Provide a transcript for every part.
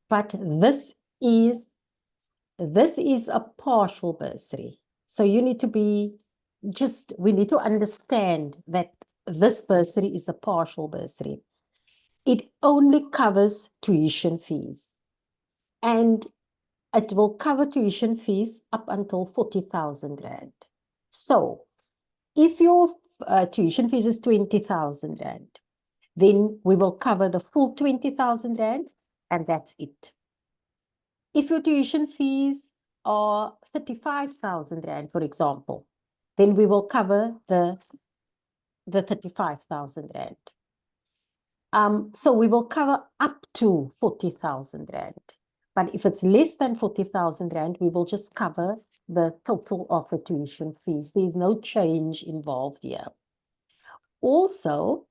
but this is a partial bursary. So you need to we need to understand that this bursary is a partial bursary. It only covers tuition fees, and it will cover tuition fees up until 40,000 Rand. So if your tuition fees is 20,000 Rand, then we will cover the full 20,000 Rand, and that's it. If your tuition fees are 35,000 Rand, for example, then we will cover the 35,000 Rand. So we will cover up to 40,000 Rand. But if it's less than 40,000 Rand, we will just cover the total of the tuition fees. There's no change involved here. Also,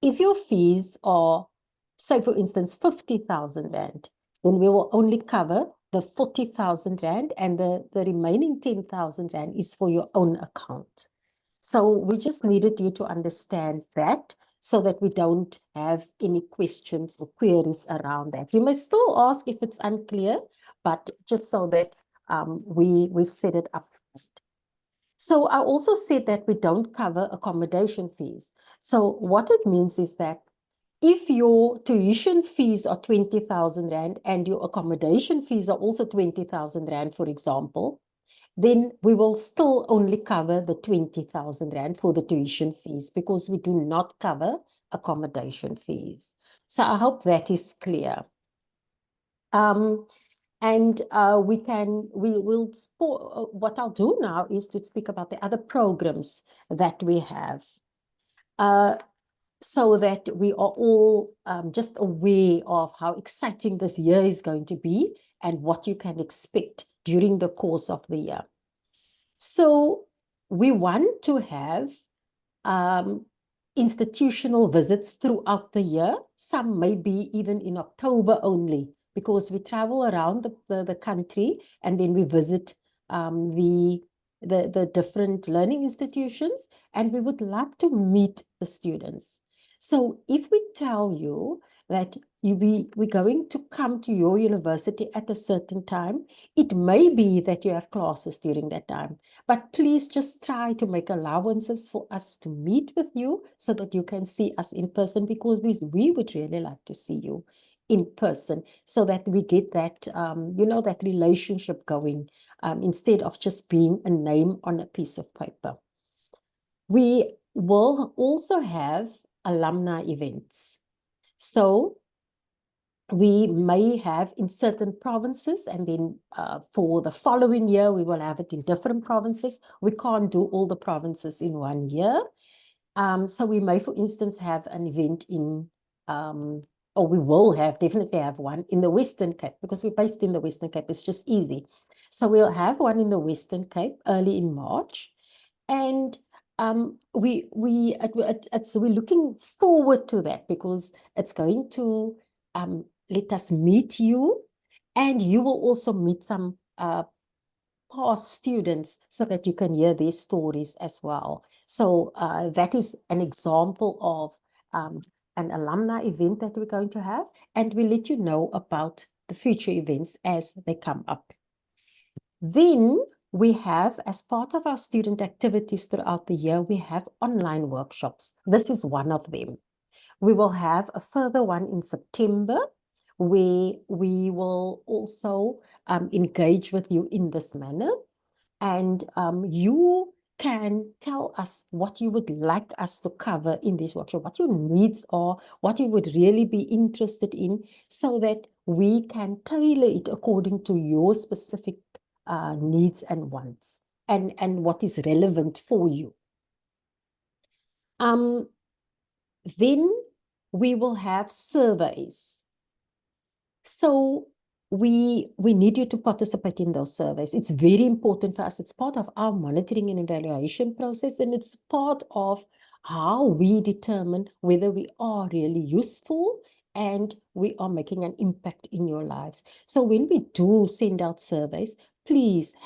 if your fees are, say, for instance, 50,000 Rand, then we will only cover the 40,000 Rand, and the remaining 10,000 Rand is for your own account. So we just needed you to understand that, so that we don't have any questions or queries around that. You may still ask if it's unclear, but just so that we've set it up first. So I also said that we don't cover accommodation fees. So what it means is that if your tuition fees are 20,000 Rand and your accommodation fees are also 20,000 Rand, for example, then we will still only cover the 20,000 Rand for the tuition fees, because we do not cover accommodation fees. So I hope that is clear. And what I'll do now is to speak about the other programs that we have, so that we are all just aware of how exciting this year is going to be and what you can expect during the course of the year. So we want to have institutional visits throughout the year. Some may be even in October only, because we travel around the country and then we visit the different learning institutions, and we would love to meet the students. So if we tell you that we're going to come to your university at a certain time, it may be that you have classes during that time, but please just try to make allowances for us to meet with you so that you can see us in person, because we would really like to see you in person, so that we get that, that relationship going, instead of just being a name on a piece of paper. We will also have alumni events. So we may have in certain provinces, and then for the following year, we will have it in different provinces. We can't do all the provinces in one year. So we may, for instance, have an event in, or we will definitely have one in the Western Cape, because we're based in the Western Cape. It's just easy. So we'll have one in the Western Cape early in March. And we're looking forward to that, because it's going to let us meet you, and you will also meet some past students, so that you can hear their stories as well. So that is an example of an alumni event that we're going to have, and we'll let you know about the future events as they come up. Then we have, as part of our student activities throughout the year, we have online workshops. This is one of them. We will have a further one in September, where we will also engage with you in this manner. And you can tell us what you would like us to cover in this workshop, what your needs are, what you would really be interested in, so that we can tailor it according to your specific needs and wants, and what is relevant for you. Then we will have surveys. So we need you to participate in those surveys. It's very important for us. It's part of our monitoring and evaluation process, and it's part of how we determine whether we are really useful and we are making an impact in your lives. So when we do send out surveys, please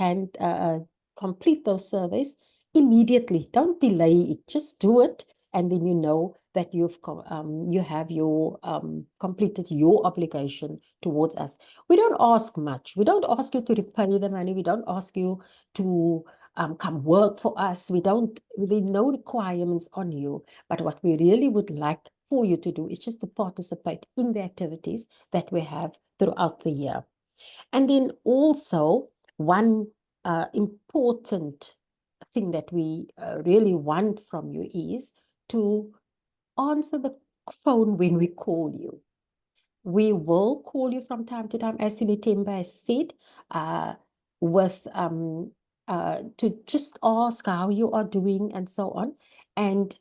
complete those surveys immediately. Don't delay it. Just do it, and then you know that you have completed your obligation towards us. We don't ask much. We don't ask you to repay the money. We don't ask you to come work for us. There are no requirements on you. But what we really would like for you to do is just to participate in the activities that we have throughout the year. And then also one important thing that we really want from you is to answer the phone when we call you. We will call you from time to time, as Sinitemba has said, to just ask how you are doing and so on. And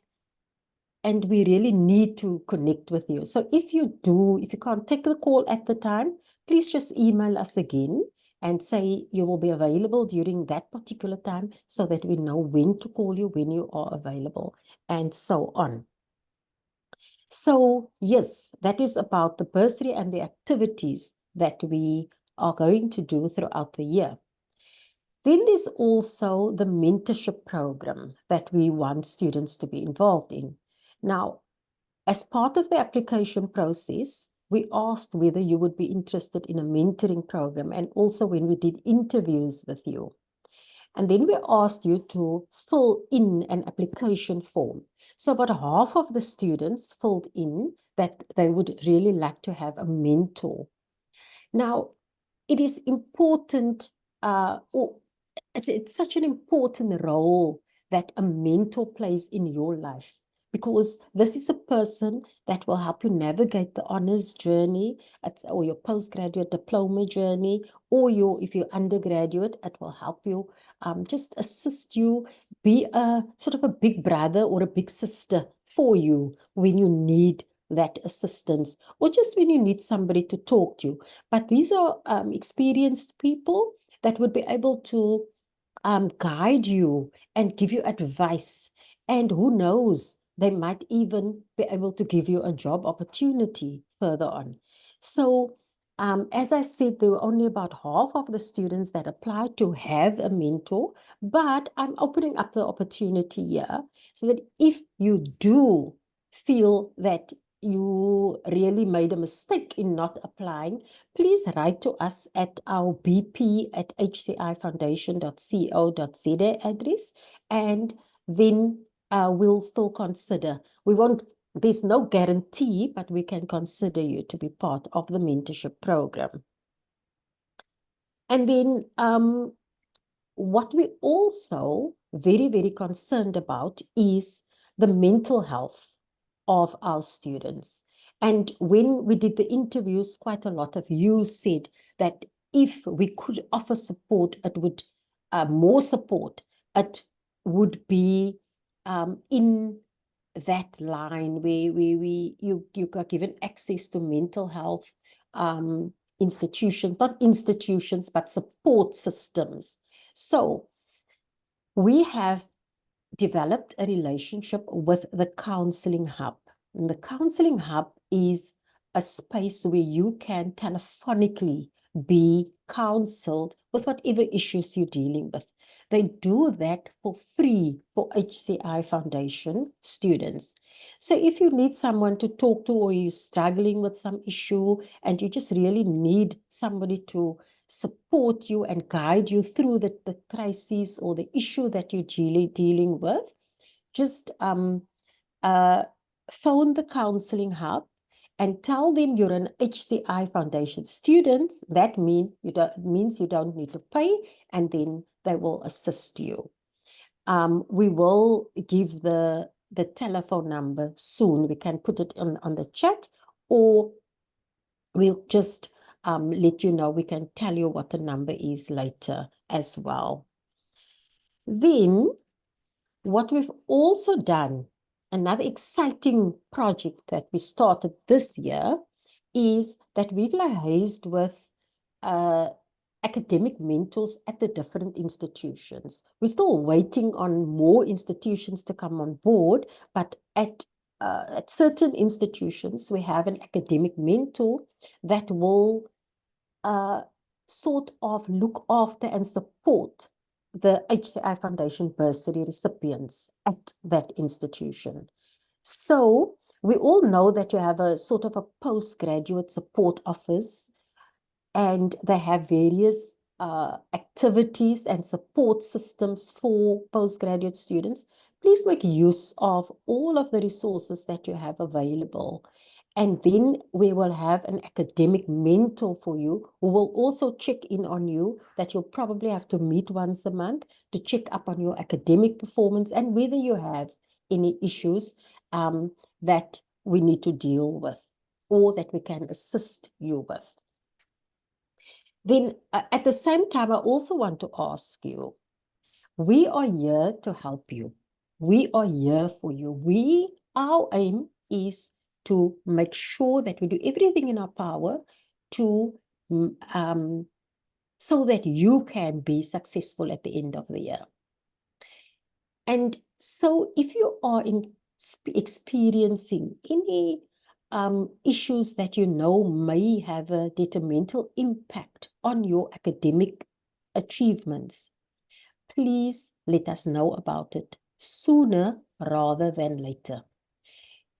we really need to connect with you. So if you can't take the call at the time, please just email us again and say you will be available during that particular time so that we know when to call you, when you are available, and so on. So yes, that is about the bursary and the activities that we are going to do throughout the year. Then there's also the mentorship program that we want students to be involved in. Now, as part of the application process, we asked whether you would be interested in a mentoring program, and also when we did interviews with you. And then we asked you to fill in an application form. So about half of the students filled in that they would really like to have a mentor. Now, it is important, it's such an important role that a mentor plays in your life, because this is a person that will help you navigate the honors journey or your postgraduate diploma journey, or if you're undergraduate, it will help you just assist you, be a sort of a big brother or a big sister for you when you need that assistance, or just when you need somebody to talk to. But these are experienced people that would be able to guide you and give you advice. And who knows, they might even be able to give you a job opportunity further on. So as I said, there were only about half of the students that applied to have a mentor, but I'm opening up the opportunity here so that if you do feel that you really made a mistake in not applying, please write to us at our bp@hcifoundation.co.za address, and then we'll still consider. There's no guarantee, but we can consider you to be part of the mentorship program. And then what we also very, very concerned about is the mental health of our students. And when we did the interviews, quite a lot of you said that if we could offer support, it would more support, it would be in that line where you got given access to mental health institutions, not institutions, but support systems. So we have developed a relationship with the Counseling Hub. And the Counseling Hub is a space where you can telephonically be counseled with whatever issues you're dealing with. They do that for free for HCI Foundation students. So if you need someone to talk to, or you're struggling with some issue and you just really need somebody to support you and guide you through the crisis or the issue that you're dealing with, just phone the Counseling Hub and tell them you're an HCI Foundation student. That means you don't need to pay, and then they will assist you. We will give the telephone number soon. We can put it on the chat, or we'll just let you know. We can tell you what the number is later as well. Then what we've also done, another exciting project that we started this year, is that we've liaised with academic mentors at the different institutions. We're still waiting on more institutions to come on board, but at certain institutions, we have an academic mentor that will sort of look after and support the HCI Foundation bursary recipients at that institution. So We all know that you have a sort of a postgraduate support office, and they have various activities and support systems for postgraduate students. Please make use of all of the resources that you have available. And then we will have an academic mentor for you who will also check in on you, that you'll probably have to meet once a month to check up on your academic performance and whether you have any issues that we need to deal with or that we can assist you with. Then at the same time, I also want to ask you, we are here to help you. We are here for you. Our aim is to make sure that we do everything in our power to so that you can be successful at the end of the year. And so if you are experiencing any issues that you know may have a detrimental impact on your academic achievements, please let us know about it sooner rather than later.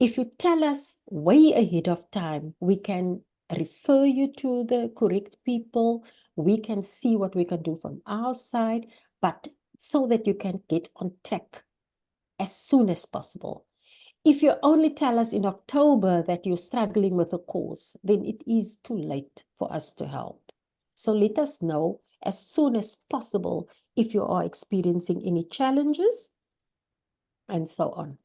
If you tell us way ahead of time, we can refer you to the correct people. We can see what we can do from our side, but so that you can get on track as soon as possible. If you only tell us in October that you're struggling with a course, then it is too late for us to help. So let us know as soon as possible if you are experiencing any challenges and so on.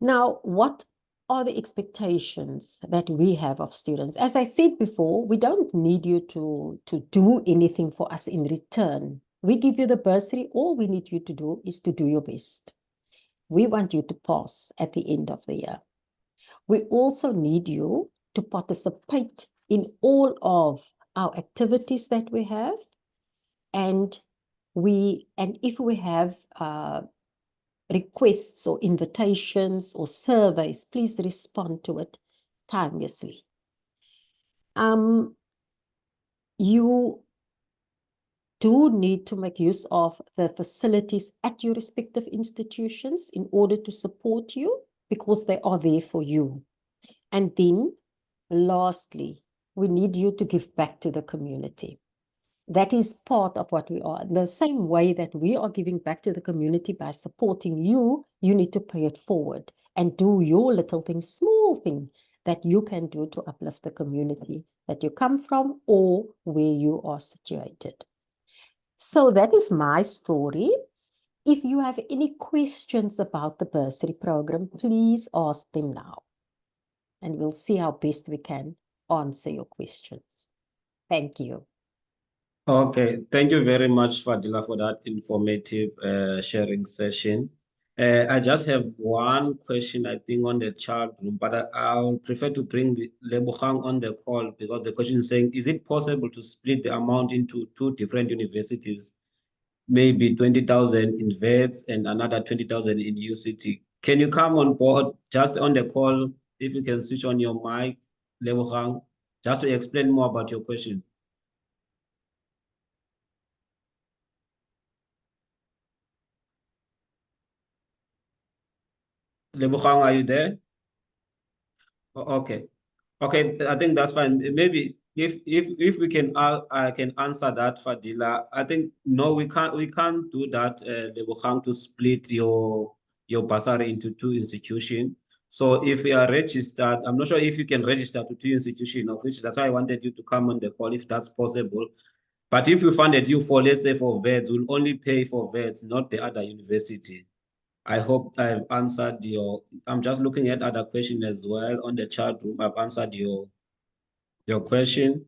Now, what are the expectations that we have of students? As I said before, we don't need you to do anything for us in return. We give you the bursary. All we need you to do is to do your best. We want you to pass at the end of the year. We also need you to participate in all of our activities that we have. And if we have requests or invitations or surveys, please respond to it timelessly. You do need to make use of the facilities at your respective institutions in order to support you, because they are there for you. And then, lastly, we need you to give back to the community. That is part of what we are. The same way that we are giving back to the community by supporting you, you need to pay it forward and do your little thing, small thing that you can do to uplift the community that you come from or where you are situated. So that is my story. If you have any questions about the bursary program, please ask them now. And we'll see how best we can answer your questions. Thank you. Okay, thank you very much, Fadila, for that informative sharing session. I just have one question, I think, on the chat room, but I'll prefer to bring Lebogang on the call, because the question is saying, is it possible to split the amount into two different universities, maybe 20,000 in VETS and another 20,000 in UCT? Can you come on board just on the call, if you can switch on your mic, Lebogang, just to explain more about your question? Lebogang, are you there? Okay. Okay, I think that's fine. Maybe if we can I can answer that, Fadila. I think no, we can't do that, Lebogang, to split your bursary into two institutions. So if you are registered, I'm not sure if you can register to two institutions of which, that's why I wanted you to come on the call if that's possible. But if we funded you for, let's say, for VETS, we'll only pay for VETS, not the other university. I hope I've answered I'm just looking at other questions as well on the chat room. I've answered your question.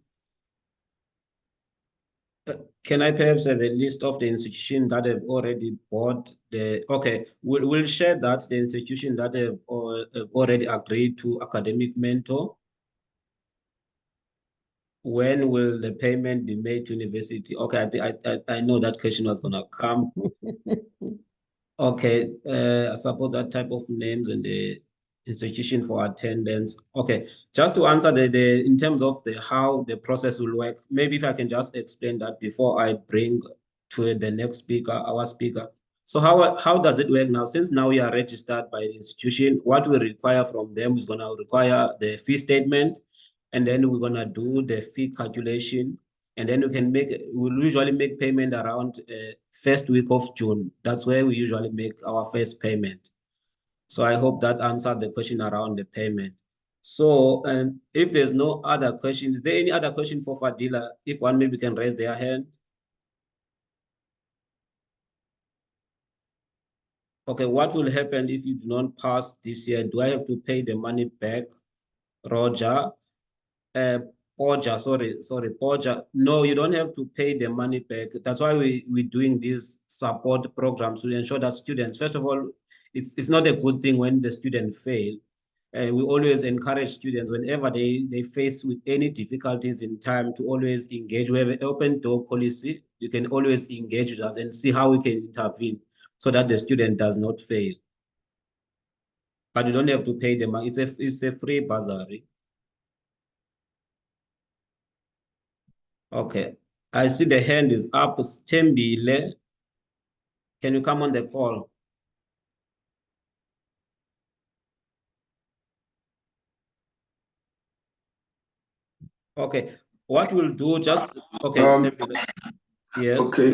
Can I perhaps have a list of the institutions that have already bought okay, we'll share that, the institution that have already agreed to academic mentor. When will the payment be made to university? Okay, I know that question was gonna come. Okay, I suppose that type of names and the institution for attendance. Okay, just to answer the in terms of how the process will work, maybe if I can just explain that before I bring to the next speaker, our speaker. So how does it work now? Since now we are registered by the institution, what we require from them is gonna require the fee statement, and then we're gonna do the fee calculation, and then we'll usually make payment around first week of June. That's where we usually make our first payment. So I hope that answered the question around the payment. So, and if there's no other question, is there any other question for Fadila? If one maybe can raise their hand. Okay, what will happen if you do not pass this year? Do I have to pay the money back, Roger? Porja, sorry, Porja. No, you don't have to pay the money back. That's why we're doing these support programs to ensure that students, first of all, it's not a good thing when the student fail. We always encourage students whenever they face with any difficulties in time to always engage. We have an open door policy. You can always engage with us and see how we can intervene so that the student does not fail. But you don't have to pay them. It's a free bursary. Okay. I see the hand is up. Stembile. Can you come on the call? Okay. What we'll do just okay, Stembile. Yes. Okay.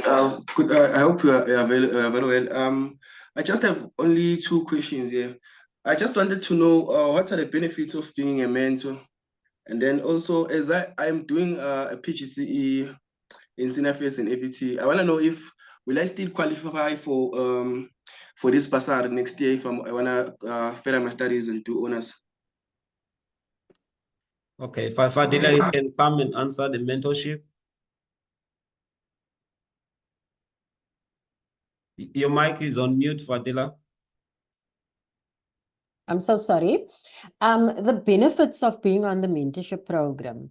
Good. I hope you are very well. I just have only two questions here. I just wanted to know what are the benefits of being a mentor, and then also as I'm doing a PGCE in senior affairs and FET, I want to know if will I still qualify for this bursary next year if I want to further my studies and do honors. Okay. Fadila, you can come and answer the mentorship. Your mic is on mute, Fadila. I'm so sorry. The benefits of being on the mentorship program.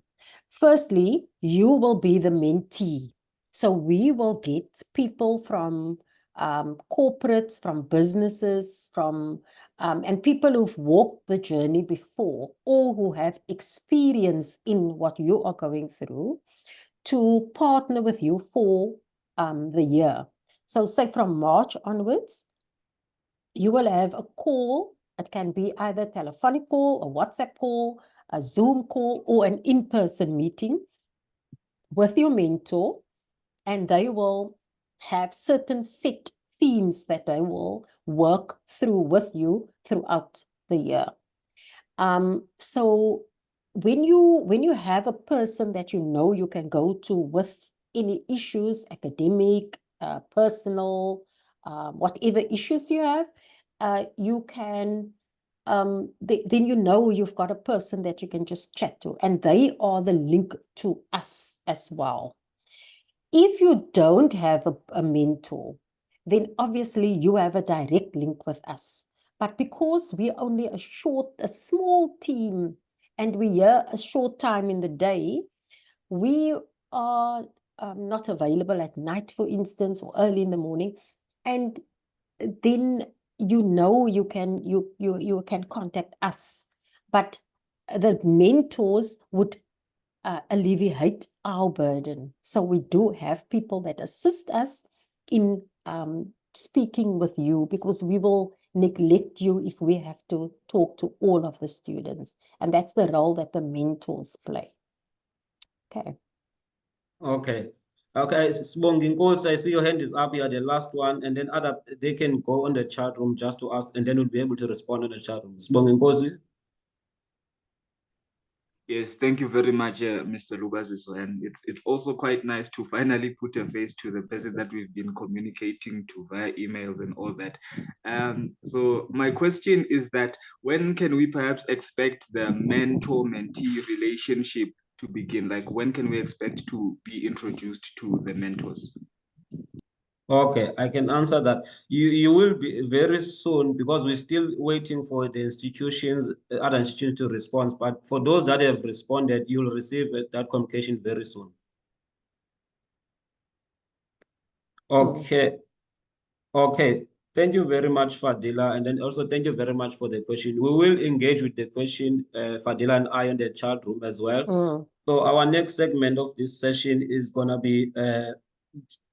Firstly, you will be the mentee. So we will get people from corporates, from businesses, and people who've walked the journey before or who have experience in what you are going through to partner with you for the year. So say from March onwards, you will have a call. It can be either a telephonic call, a WhatsApp call, a Zoom call, or an in-person meeting with your mentor, and they will have certain set themes that they will work through with you throughout the year. So when you have a person that you know you can go to with any issues, academic, personal, whatever issues you have, you can then you know you've got a person that you can just chat to, and they are the link to us as well. If you don't have a mentor, then obviously you have a direct link with us. But because we're only a small team, and we're here a short time in the day, we are not available at night, for instance, or early in the morning. And then you can contact us. But the mentors would alleviate our burden. So we do have people that assist us in speaking with you, because we will neglect you if we have to talk to all of the students. And that's the role that the mentors play. Okay. Okay. Okay, Sibongi Nkosi, I see your hand is up here, the last one, and then they can go on the chat room just to ask, and then we'll be able to respond on the chat room. Sibongi Nkosi. Yes, thank you very much, Mr. Lugaziso. And it's also quite nice to finally put a face to the person that we've been communicating to via emails and all that. So my question is that when can we perhaps expect the mentor-mentee relationship to begin? Like when can we expect to be introduced to the mentors? Okay, I can answer that. You will be very soon, because we're still waiting for the other institutions to respond. But for those that have responded, you'll receive that communication very soon. Okay. Okay. Thank you very much, Fadila. And then also thank you very much for the question. We will engage with the question, Fadila and I, on the chat room as well. So our next segment of this session is gonna be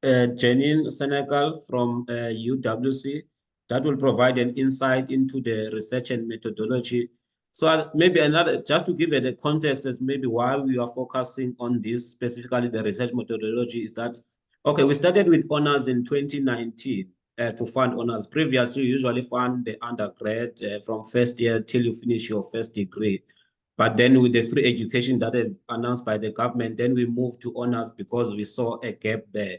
Janine Senegal from UWC that will provide an insight into the research and methodology. So maybe another, just to give it a context as maybe why we are focusing on this, specifically the research methodology, is that, okay, we started with honors in 2019 to fund honors. Previously, you usually fund the undergrad from first year till you finish your first degree. But then with the free education that is announced by the government, then we moved to honors because we saw a gap there.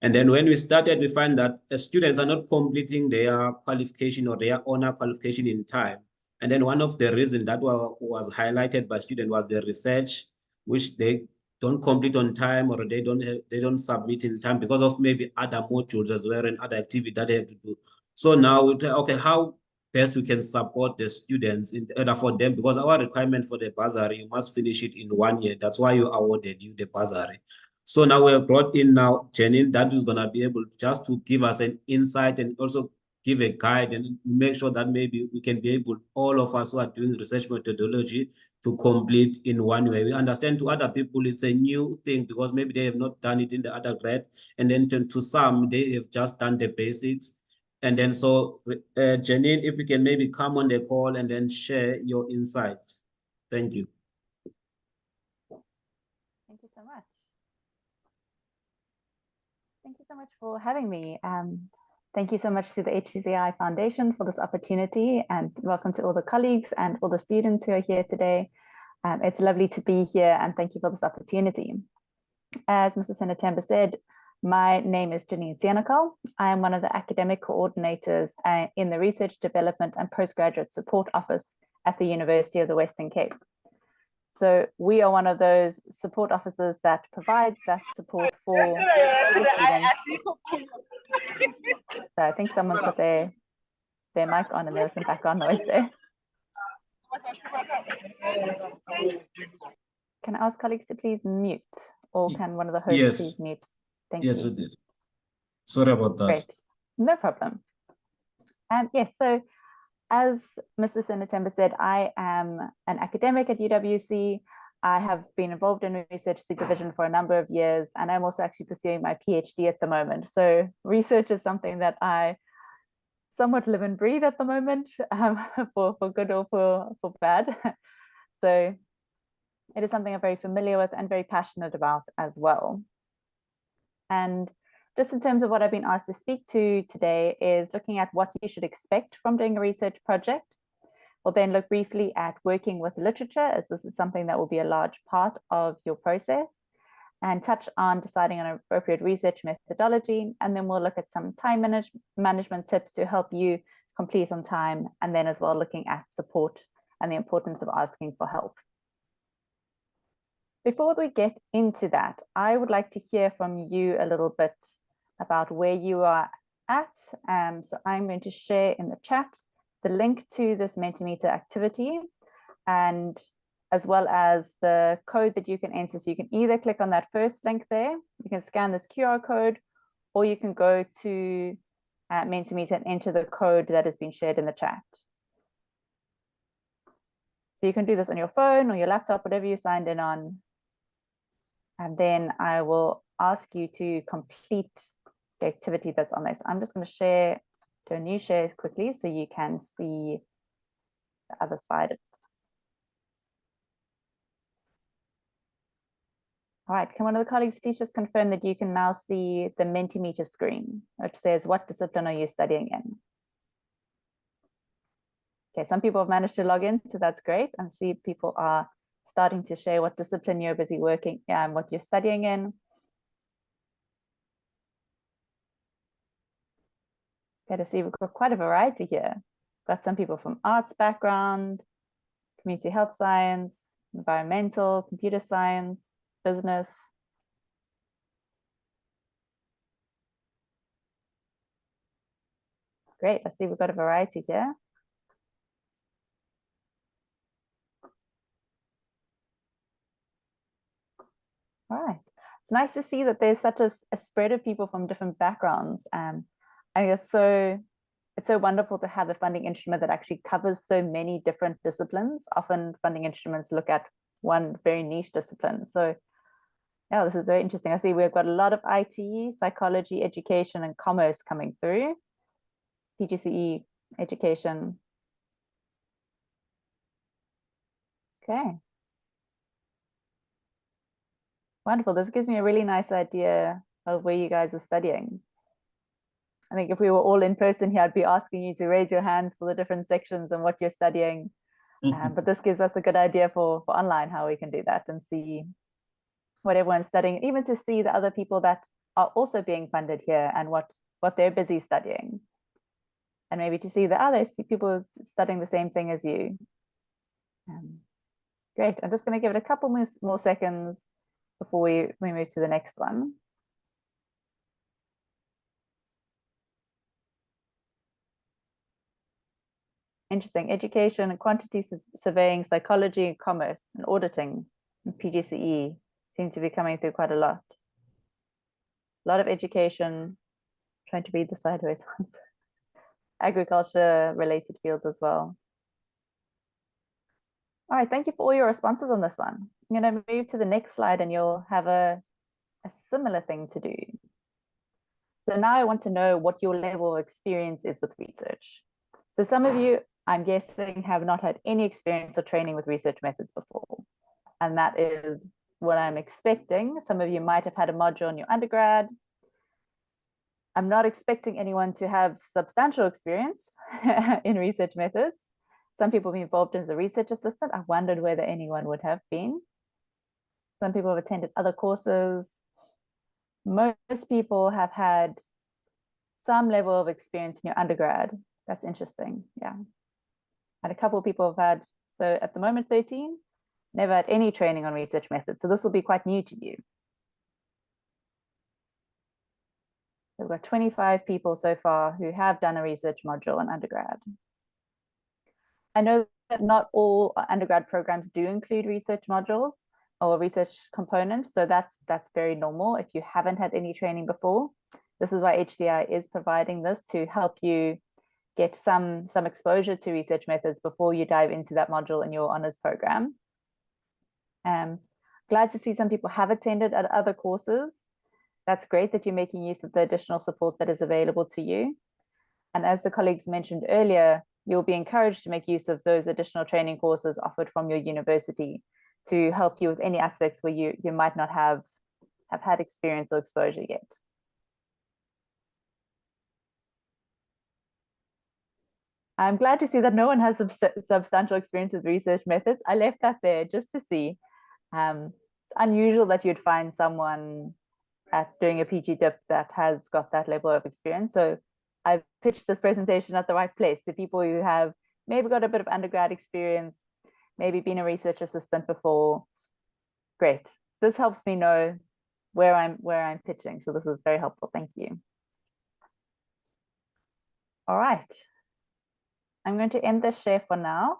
And then when we started, we find that students are not completing their qualification or their honor qualification in time. And then one of the reasons that was highlighted by students was the research, which they don't complete on time or they don't submit in time because of maybe other modules as well and other activities that they have to do. So now we try, okay, how best we can support the students in order for them, because our requirement for the bursary, you must finish it in 1 year. That's why you awarded you the bursary. So now we have brought in now Janine that is going to be able just to give us an insight and also give a guide and make sure that maybe we can be able, all of us who are doing research methodology, to complete in 1 way. We understand to other people it's a new thing because maybe they have not done it in the undergrad, and then to some they have just done the basics. And then so Janine, if you can maybe come on the call and then share your insights. Thank you. Thank you so much. Thank you so much for having me. Thank you so much to the HCI Foundation for this opportunity, and welcome to all the colleagues and all the students who are here today. It's lovely to be here, and thank you for this opportunity. As Mr. Senatemba said, my name is Janine Senecal. I am one of the academic coordinators in the Research Development and Postgraduate Support Office at the University of the Western Cape. So we are one of those support officers that provide that support for students. So I think someone put their mic on and there was some background noise there. Can I ask colleagues to please mute, or can one of the hosts please mute? Thank you. Yes, we did. Sorry about that. Great, no problem. Yes, so as Mr. Senatemba said, I am an academic at UWC. I have been involved in research supervision for a number of years, and I'm also actually pursuing my PhD at the moment. So research is something that I somewhat live and breathe at the moment, for good or for bad. So it is something I'm very familiar with and very passionate about as well. And just in terms of what I've been asked to speak to today is looking at what you should expect from doing a research project. We'll then look briefly at working with literature, as this is something that will be a large part of your process, and touch on deciding on an appropriate research methodology. And then we'll look at some time management tips to help you complete on time, and then as well looking at support and the importance of asking for help. Before we get into that, I would like to hear from you a little bit about where you are at. So I'm going to share in the chat the link to this Mentimeter activity, and as well as the code that you can enter. So you can either click on that first link there, you can scan this QR code, or you can go to Mentimeter and enter the code that has been shared in the chat. So you can do this on your phone or your laptop, whatever you signed in on. And then I will ask you to complete the activity that's on this. I'm just going to do a new share quickly so you can see the other side of this. All right, can one of the colleagues please just confirm that you can now see the Mentimeter screen, which says, what discipline are you studying in? Okay, some people have managed to log in, so that's great. And see people are starting to share what discipline you're busy working and what you're studying in. Okay, to see we've got quite a variety here. Got some people from arts background, community health science, environmental, computer science, business. Great, I see we've got a variety here. All right, it's nice to see that there's such a spread of people from different backgrounds. I think it's so wonderful to have a funding instrument that actually covers so many different disciplines. Often funding instruments look at one very niche discipline. So Yeah, this is very interesting. I see we've got a lot of IT, psychology, education, and commerce coming through. PGCE, education. Okay. Wonderful. This gives me a really nice idea of where you guys are studying. I think if we were all in person here, I'd be asking you to raise your hands for the different sections and what you're studying. But this gives us a good idea for online how we can do that and see what everyone's studying, even to see the other people that are also being funded here and what they're busy studying. And maybe to see the other people studying the same thing as you. Great. I'm just going to give it a couple more seconds before we move to the next one. Interesting. Education and quantity surveying, psychology, commerce, and auditing, and PGCE seem to be coming through quite a lot. A lot of education, trying to read the sideways ones. Agriculture related fields as well. All right, thank you for all your responses on this one. I'm going to move to the next slide and you'll have a similar thing to do. So now I want to know what your level of experience is with research. So some of you, I'm guessing, have not had any experience or training with research methods before. And that is what I'm expecting. Some of you might have had a module in your undergrad. I'm not expecting anyone to have substantial experience in research methods. Some people have been involved as a research assistant. I wondered whether anyone would have been. Some people have attended other courses. Most people have had some level of experience in your undergrad. That's interesting, yeah. And a couple of people have had, so at the moment 13, never had any training on research methods. So this will be quite new to you. We've got 25 people so far who have done a research module in undergrad. I know that not all undergrad programs do include research modules or research components, so that's very normal if you haven't had any training before. This is why HCI is providing this to help you get some exposure to research methods before you dive into that module in your honors program. Glad to see some people have attended at other courses. That's great that you're making use of the additional support that is available to you. And as the colleagues mentioned earlier, you'll be encouraged to make use of those additional training courses offered from your university to help you with any aspects where you might not have had experience or exposure yet. I'm glad to see that no one has substantial experience with research methods. I left that there just to see. It's unusual that you'd find someone at doing a PG dip that has got that level of experience. So I've pitched this presentation at the right place to people who have maybe got a bit of undergrad experience, maybe been a research assistant before. Great. This helps me know where I'm pitching. So this is very helpful. Thank you. All right. I'm going to end this share for now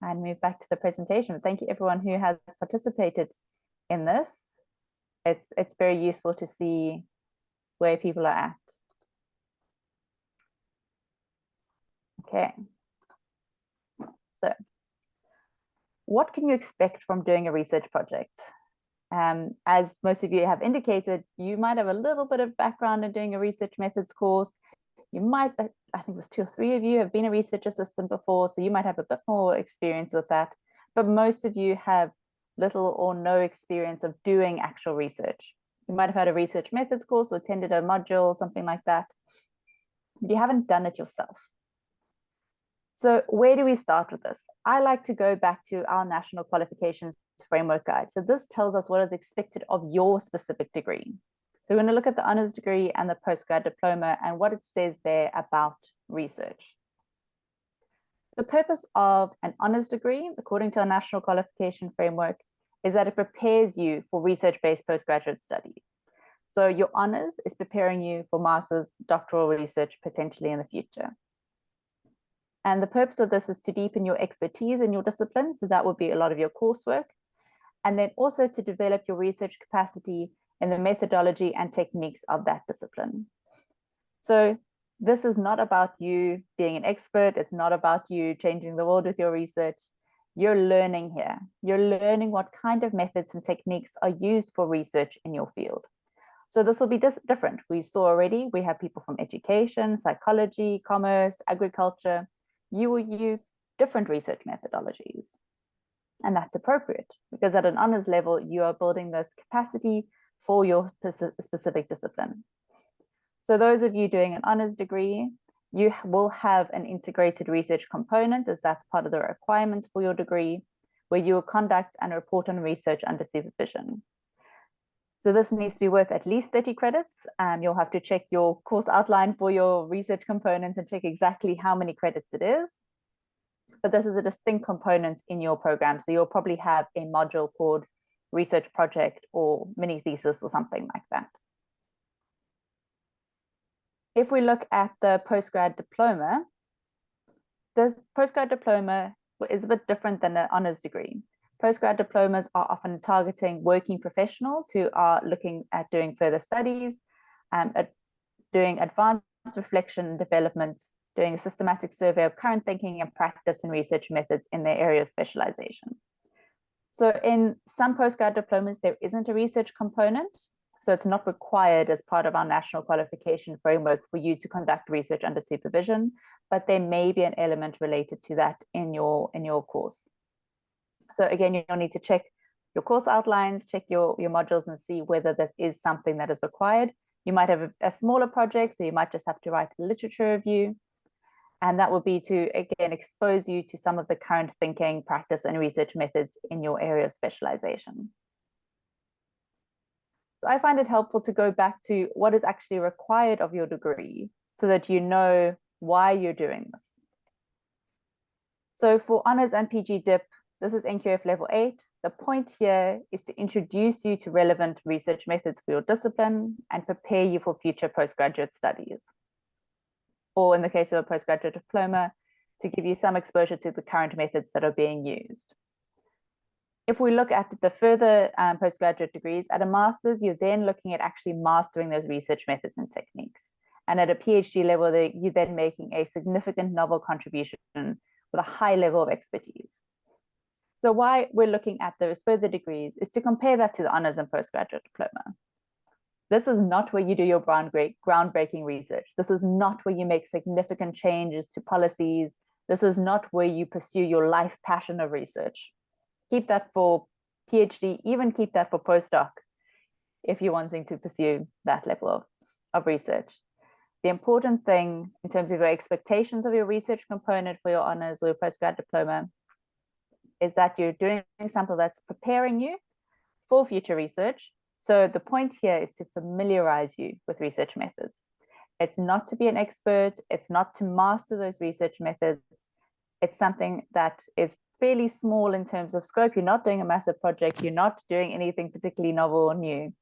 and move back to the presentation. Thank you everyone who has participated in this. It's very useful to see where people are at. Okay. So what can you expect from doing a research project? As most of you have indicated, you might have a little bit of background in doing a research methods course. You might, I think it was 2 or 3 of you have been a research assistant before, so you might have a bit more experience with that. But most of you have little or no experience of doing actual research. You might have had a research methods course or attended a module, something like that, but you haven't done it yourself. So where do we start with this? I like to go back to our National Qualifications Framework Guide. So this tells us what is expected of your specific degree. So we're going to look at the honors degree and the postgrad diploma and what it says there about research. The purpose of an honors degree, according to our National Qualification Framework, is that it prepares you for research-based postgraduate study. So your honors is preparing you for master's, doctoral research, potentially in the future. And the purpose of this is to deepen your expertise in your discipline. So that would be a lot of your coursework. And then also to develop your research capacity in the methodology and techniques of that discipline. So this is not about you being an expert. It's not about you changing the world with your research. You're learning here. You're learning what kind of methods and techniques are used for research in your field. So this will be different. We saw already, we have people from education, psychology, commerce, agriculture. You will use different research methodologies. And that's appropriate because at an honors level, you are building this capacity for your specific discipline. So those of you doing an honors degree, you will have an integrated research component, as that's part of the requirements for your degree, where you will conduct and report on research under supervision. So this needs to be worth at least 30 credits. You'll have to check your course outline for your research components and check exactly how many credits it is. But this is a distinct component in your program. So you'll probably have a module called research project or mini thesis or something like that. If we look at the postgrad diploma, this postgrad diploma is a bit different than an honors degree. Postgrad diplomas are often targeting working professionals who are looking at doing further studies, doing advanced reflection and development, doing a systematic survey of current thinking and practice and research methods in their area of specialization. So in some postgrad diplomas, there isn't a research component. So it's not required as part of our national qualification framework for you to conduct research under supervision, but there may be an element related to that in your course. So again, you'll need to check your course outlines, check your modules and see whether this is something that is required. You might have a smaller project, so you might just have to write a literature review. And that would be to, again, expose you to some of the current thinking, practice, and research methods in your area of specialization. So I find it helpful to go back to what is actually required of your degree so that you know why you're doing this. So for honors and PG DIP, this is NQF level 8. The point here is to introduce you to relevant research methods for your discipline and prepare you for future postgraduate studies. Or in the case of a postgraduate diploma, to give you some exposure to the current methods that are being used. If we look at the further postgraduate degrees, at a master's, you're then looking at actually mastering those research methods and techniques. And at a PhD level, you're then making a significant novel contribution with a high level of expertise. So why we're looking at those further degrees is to compare that to the honors and postgraduate diploma. This is not where you do your groundbreaking research. This is not where you make significant changes to policies. This is not where you pursue your life passion of research. Keep that for PhD, even keep that for postdoc if you're wanting to pursue that level of research. The important thing in terms of your expectations of your research component for your honors or your postgrad diploma is that you're doing something that's preparing you for future research. So the point here is to familiarize you with research methods. It's not to be an expert. It's not to master those research methods. It's something that is fairly small in terms of scope. You're not doing a massive project. You're not doing anything particularly novel or new.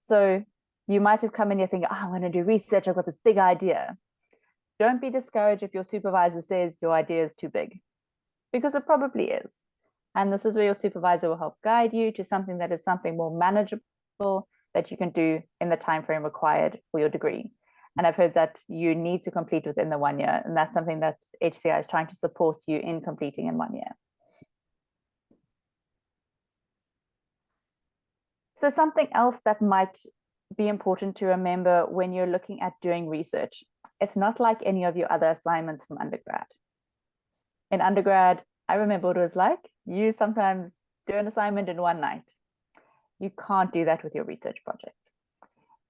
So you might have come in here thinking, oh, I'm going to do research. I've got this big idea. Don't be discouraged if your supervisor says your idea is too big, because it probably is. And this is where your supervisor will help guide you to something that is something more manageable that you can do in the time frame required for your degree. And I've heard that you need to complete within the 1 year. And that's something that HCI is trying to support you in completing in 1 year. So something else that might be important to remember when you're looking at doing research, it's not like any of your other assignments from undergrad. In undergrad, I remember what it was like. You sometimes do an assignment in one night. You can't do that with your research project.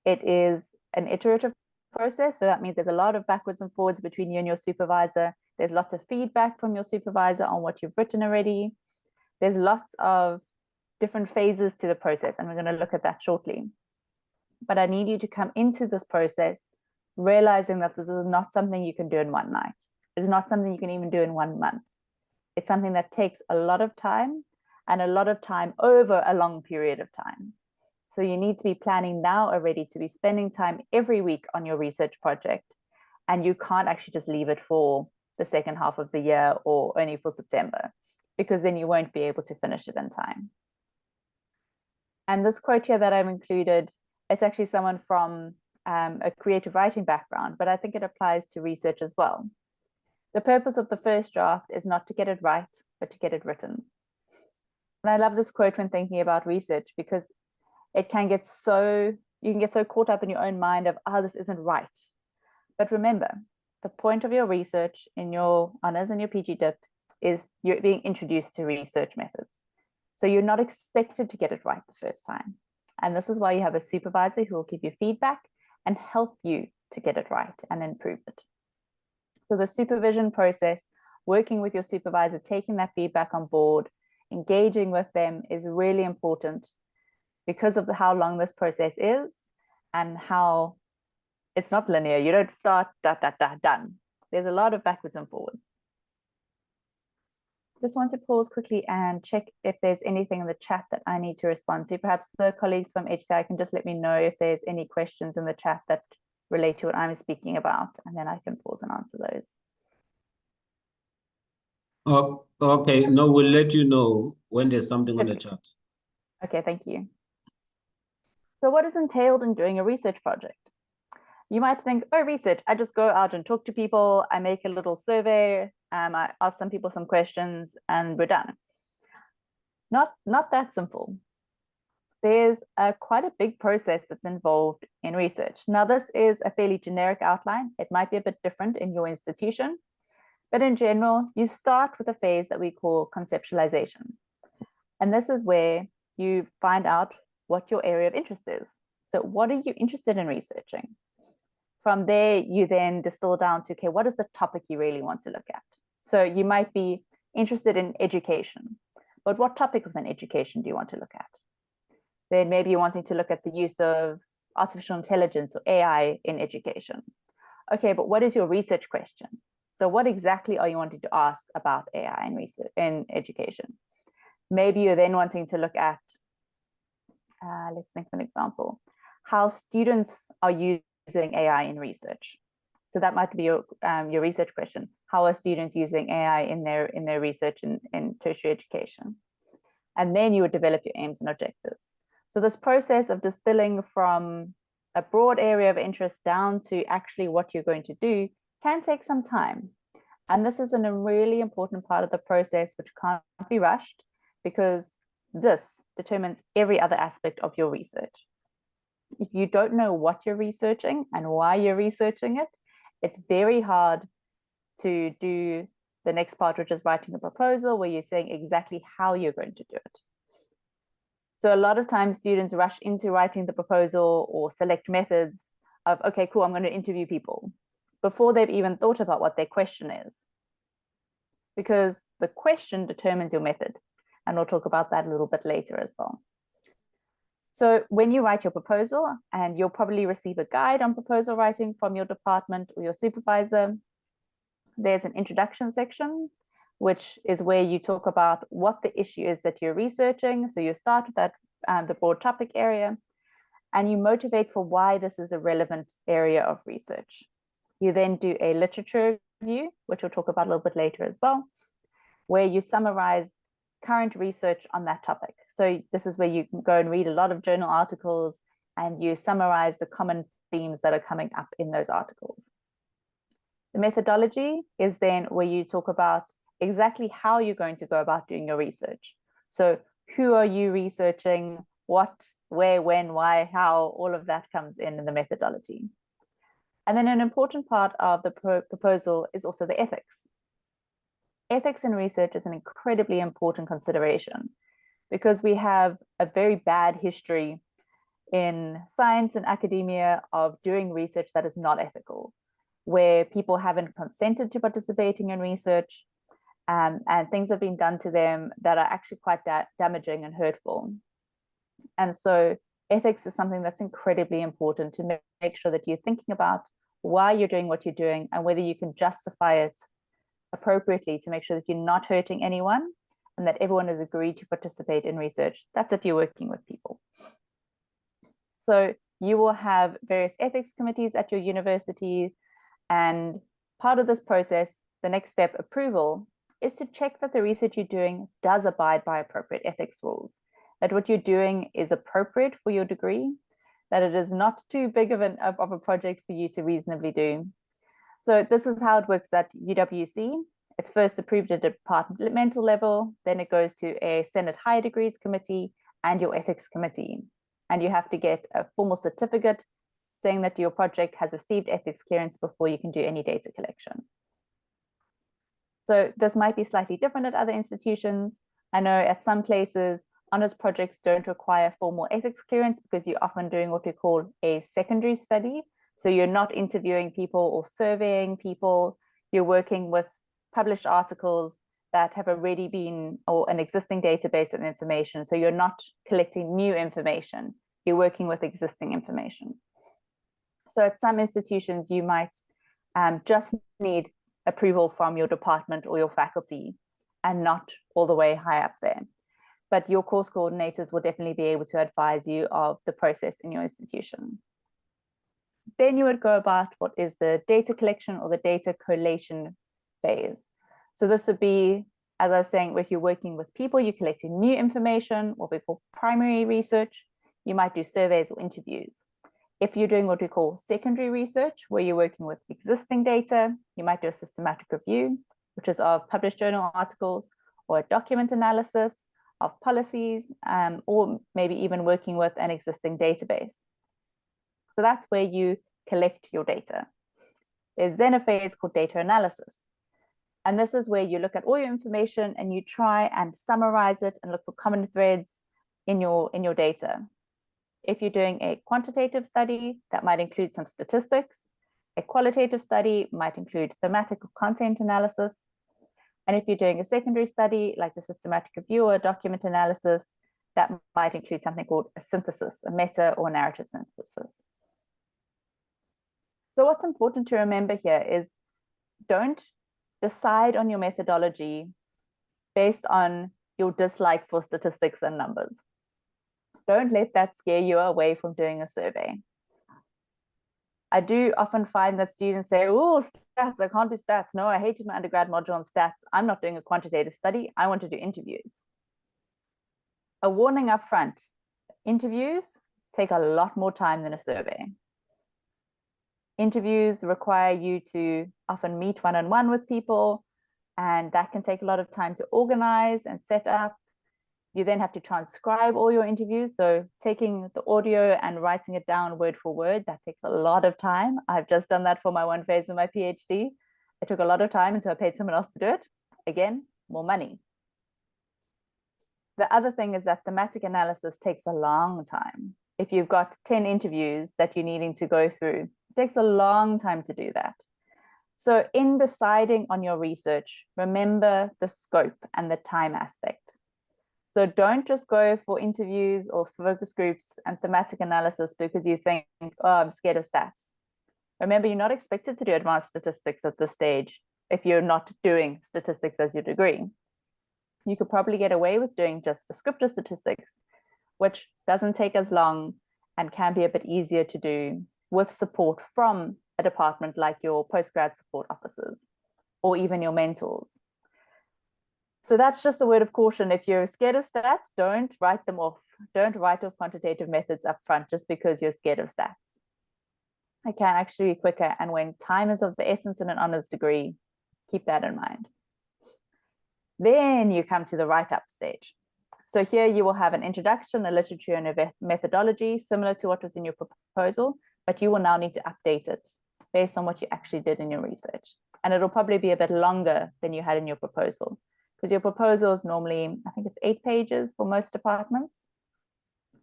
It is an iterative process. So that means there's a lot of backwards and forwards between you and your supervisor. There's lots of feedback from your supervisor on what you've written already. There's lots of different phases to the process, and we're going to look at that shortly. But I need you to come into this process realizing that this is not something you can do in one night. It's not something you can even do in 1 month. It's something that takes a lot of time, and a lot of time over a long period of time. So you need to be planning now already to be spending time every week on your research project. And you can't actually just leave it for the second half of the year or only for September, because then you won't be able to finish it in time. And this quote here that I've included, it's actually someone from a creative writing background, but I think it applies to research as well. The purpose of the first draft is not to get it right. but to get it written. And I love this quote when thinking about research, because it can get so, you can get so caught up in your own mind of, oh, this isn't right. But remember, the point of your research in your honors and your PG dip is you're being introduced to research methods. So you're not expected to get it right the first time. And this is why you have a supervisor who will give you feedback and help you to get it right and improve it. So the supervision process, working with your supervisor, taking that feedback on board, engaging with them is really important because of how long this process is and how it's not linear. You don't start, done. There's a lot of backwards and forwards. Just want to pause quickly and check if there's anything in the chat that I need to respond to. Perhaps the colleagues from HCI can just let me know if there's any questions in the chat that relate to what I'm speaking about, and then I can pause and answer those. Oh, okay, no, we'll let you know when there's something on the chat. Okay, thank you. So what is entailed in doing a research project? You might think, oh, research, I just go out and talk to people, I make a little survey, I ask some people some questions, and we're done. Not that simple. There's quite a big process that's involved in research. Now, this is a fairly generic outline. It might be a bit different in your institution, but in general, you start with a phase that we call conceptualization. And this is where you find out what your area of interest is. So what are you interested in researching? From there, you then distill down to, okay, what is the topic you really want to look at? So you might be interested in education, but what topic within education do you want to look at? Then maybe you're wanting to look at the use of artificial intelligence or AI in education. Okay, but what is your research question? So what exactly are you wanting to ask about AI in research in education? Maybe you're then wanting to look at, let's think of an example, how students are using AI in research. So that might be your research question. How are students using AI in their research in tertiary education? And then you would develop your aims and objectives. So this process of distilling from a broad area of interest down to actually what you're going to do can take some time. And this is a really important part of the process which can't be rushed, because this determines every other aspect of your research. If you don't know what you're researching and why you're researching it, it's very hard to do the next part, which is writing a proposal, where you're saying exactly how you're going to do it. So a lot of times students rush into writing the proposal or select methods of, okay, cool, I'm going to interview people, before they've even thought about what their question is. Because the question determines your method. And we'll talk about that a little bit later as well. So when you write your proposal, and you'll probably receive a guide on proposal writing from your department or your supervisor, there's an introduction section, which is where you talk about what the issue is that you're researching. So you start with that, the broad topic area, and you motivate for why this is a relevant area of research. You then do a literature review, which we'll talk about a little bit later as well, where you summarize current research on that topic. So this is where you can go and read a lot of journal articles, and you summarize the common themes that are coming up in those articles. The methodology is then where you talk about exactly how you're going to go about doing your research. So who are you researching, what, where, when, why, how, all of that comes in the methodology. And then an important part of the proposal is also the ethics. Ethics in research is an incredibly important consideration, because we have a very bad history in science and academia of doing research that is not ethical, where people haven't consented to participating in research, and things have been done to them that are actually quite damaging and hurtful. And so ethics is something that's incredibly important to make sure that you're thinking about why you're doing what you're doing and whether you can justify it appropriately to make sure that you're not hurting anyone and that everyone has agreed to participate in research. That's if you're working with people. So you will have various ethics committees at your university, and part of this process, the next step, approval, is to check that the research you're doing does abide by appropriate ethics rules, that what you're doing is appropriate for your degree, that it is not too big of a project for you to reasonably do. So this is how it works at UWC. It's first approved at a departmental level, then it goes to a Senate Higher Degrees Committee and your Ethics Committee. And you have to get a formal certificate saying that your project has received ethics clearance before you can do any data collection. So this might be slightly different at other institutions. I know at some places, honors projects don't require formal ethics clearance because you're often doing what we call a secondary study. So you're not interviewing people or surveying people. You're working with published articles that have already been, or an existing database of information. So you're not collecting new information. You're working with existing information. So at some institutions, you might just need approval from your department or your faculty and not all the way high up there. But your course coordinators will definitely be able to advise you of the process in your institution. Then you would go about what is the data collection or the data collation phase. So this would be, as I was saying, if you're working with people, you're collecting new information, what we call primary research. You might do surveys or interviews. If you're doing what we call secondary research, where you're working with existing data, you might do a systematic review, which is of published journal articles, or a document analysis of policies, or maybe even working with an existing database. So that's where you collect your data. There's then a phase called data analysis. And this is where you look at all your information and you try and summarize it and look for common threads in your data. If you're doing a quantitative study, that might include some statistics. A qualitative study might include thematic or content analysis. And if you're doing a secondary study, like the systematic review or document analysis, that might include something called a synthesis, a meta or narrative synthesis. So what's important to remember here is don't decide on your methodology based on your dislike for statistics and numbers. Don't let that scare you away from doing a survey. I do often find that students say, oh, stats, I can't do stats. No, I hated my undergrad module on stats. I'm not doing a quantitative study. I want to do interviews. A warning up front, interviews take a lot more time than a survey. Interviews require you to often meet one-on-one with people, and that can take a lot of time to organize and set up. You then have to transcribe all your interviews. So taking the audio and writing it down word for word, that takes a lot of time. I've just done that for my one phase of my PhD. It took a lot of time until I paid someone else to do it. Again, more money. The other thing is that thematic analysis takes a long time. If you've got 10 interviews that you're needing to go through, it takes a long time to do that. So in deciding on your research, remember the scope and the time aspect. So don't just go for interviews or focus groups and thematic analysis because you think, oh, I'm scared of stats. Remember, you're not expected to do advanced statistics at this stage if you're not doing statistics as your degree. You could probably get away with doing just descriptive statistics, which doesn't take as long and can be a bit easier to do with support from a department like your postgrad support officers or even your mentors. So that's just a word of caution. If you're scared of stats, don't write them off. Don't write off quantitative methods up front just because you're scared of stats. It can actually be quicker. And when time is of the essence in an honors degree, keep that in mind. Then you come to the write-up stage. So here you will have an introduction, a literature and a methodology similar to what was in your proposal, but you will now need to update it based on what you actually did in your research. And it'll probably be a bit longer than you had in your proposal, because your proposal is normally, I think it's 8 pages for most departments.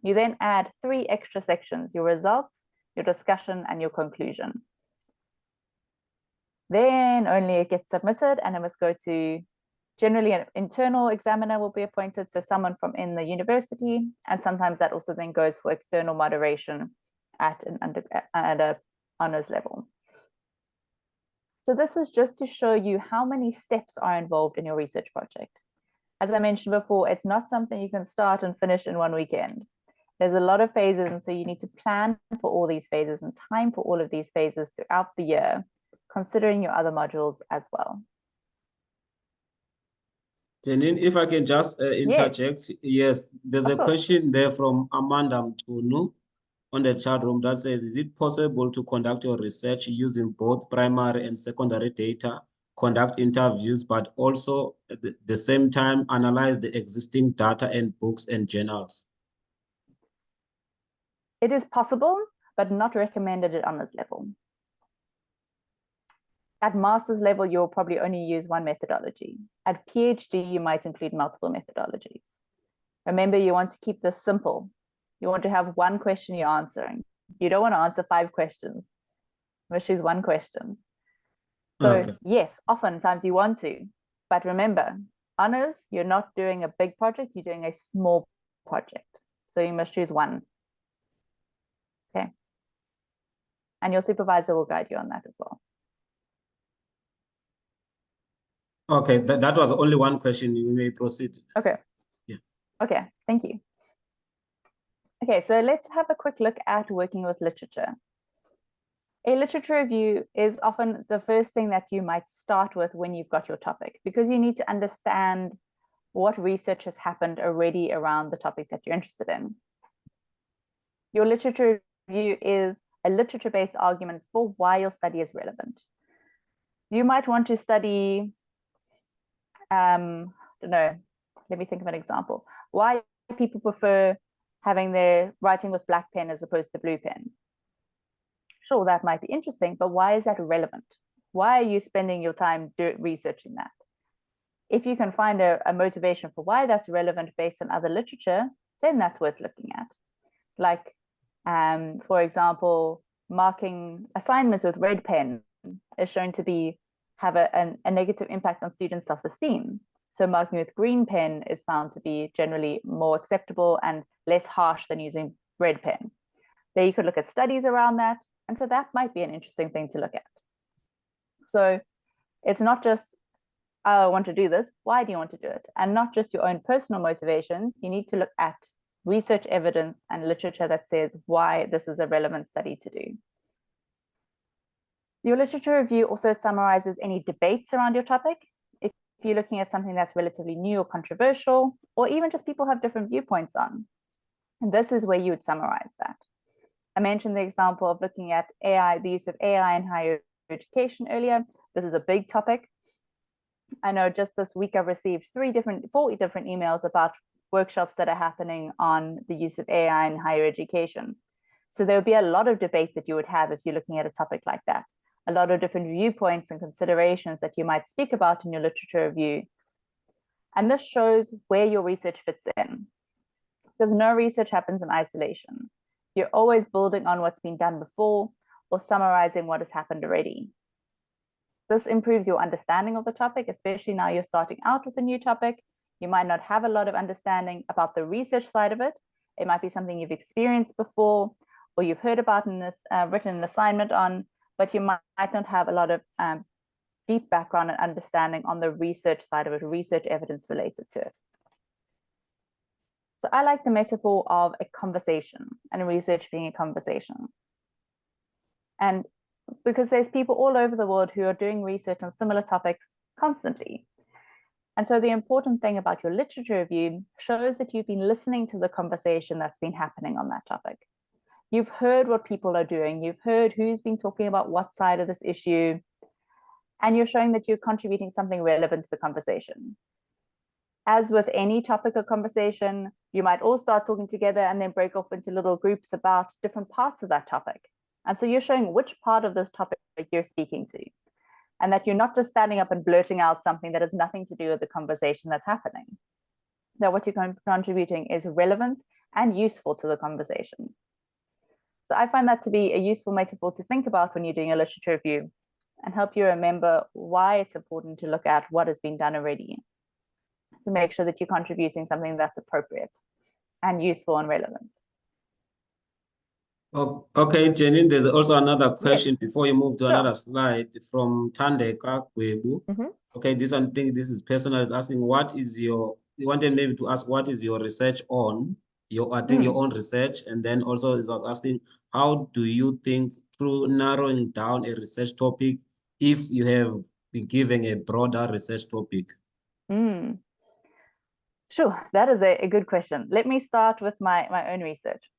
You then add 3 extra sections, your results, your discussion, and your conclusion. Then only it gets submitted and it must go to, generally an internal examiner will be appointed, so someone from in the university, and sometimes that also then goes for external moderation at an honors level. So this is just to show you how many steps are involved in your research project. As I mentioned before, it's not something you can start and finish in one weekend. There's a lot of phases, and so you need to plan for all these phases and time for all of these phases throughout the year, considering your other modules as well. Janine, if I can just interject, yes, there's a question there from Amanda Mtunu on the chat room that says, is it possible to conduct your research using both primary and secondary data conduct interviews, but also at the same time analyze the existing data and books and journals? It is possible, but not recommended at honors level. At master's level, you'll probably only use one methodology. At PhD, you might include multiple methodologies. Remember, you want to keep this simple. You want to have one question you're answering. You don't want to answer 5 questions. You must choose one question. So Okay. yes, oftentimes you want to, but remember, honors, you're not doing a big project, you're doing a small project. So you must choose one. Okay. And your supervisor will guide you on that as well. Okay, that was only one question. You may proceed. Okay. Yeah. Okay, thank you. Okay, so let's have a quick look at working with literature. A literature review is often the first thing that you might start with when you've got your topic, because you need to understand what research has happened already around the topic that you're interested in. Your literature review is a literature-based argument for why your study is relevant. You might want to study, I don't know, let me think of an example. Why people prefer having their writing with black pen as opposed to blue pen. Sure, that might be interesting, but why is that relevant? Why are you spending your time researching that? If you can find a motivation for why that's relevant based on other literature, then that's worth looking at. Like, for example, marking assignments with red pen is shown to have a negative impact on students' self-esteem. So marking with green pen is found to be generally more acceptable and less harsh than using red pen. There you could look at studies around that. And so that might be an interesting thing to look at. So it's not just, oh, I want to do this. Why do you want to do it? And not just your own personal motivations. You need to look at research evidence and literature that says why this is a relevant study to do. Your literature review also summarizes any debates around your topic. If you're looking at something that's relatively new or controversial, or even just people have different viewpoints on, and this is where you would summarize that. I mentioned the example of looking at AI, the use of AI in higher education earlier. This is a big topic. I know just this week I've received 40 different emails about workshops that are happening on the use of AI in higher education. So there would be a lot of debate that you would have if you're looking at a topic like that. A lot of different viewpoints and considerations that you might speak about in your literature review. And this shows where your research fits in, because no research happens in isolation. You're always building on what's been done before or summarizing what has happened already. This improves your understanding of the topic, especially now you're starting out with a new topic. You might not have a lot of understanding about the research side of it. It might be something you've experienced before, or you've heard about in this, written an assignment on, but you might not have a lot of deep background and understanding on the research side of it, research evidence related to it. So I like the metaphor of a conversation and research being a conversation. And because there's people all over the world who are doing research on similar topics constantly. And so the important thing about your literature review shows that you've been listening to the conversation that's been happening on that topic. You've heard what people are doing. You've heard who's been talking about what side of this issue. And you're showing that you're contributing something relevant to the conversation. As with any topic or conversation, you might all start talking together and then break off into little groups about different parts of that topic. And so you're showing which part of this topic you're speaking to, and that you're not just standing up and blurting out something that has nothing to do with the conversation that's happening. That what you're contributing is relevant and useful to the conversation. So I find that to be a useful metaphor to think about when you're doing a literature review, and help you remember why it's important to look at what has been done already, to make sure that you're contributing something that's appropriate and useful and relevant. Okay, Janine, there's also another question Yes. before you move to Sure. another slide from Tandeka Kwebu. Okay, this one, I think this is personal, is asking you wanted maybe to ask what is your research on, your own research, and then also it was asking, how do you think through narrowing down a research topic if you have been given a broader research topic? Sure, that is a good question. Let me start with my own research.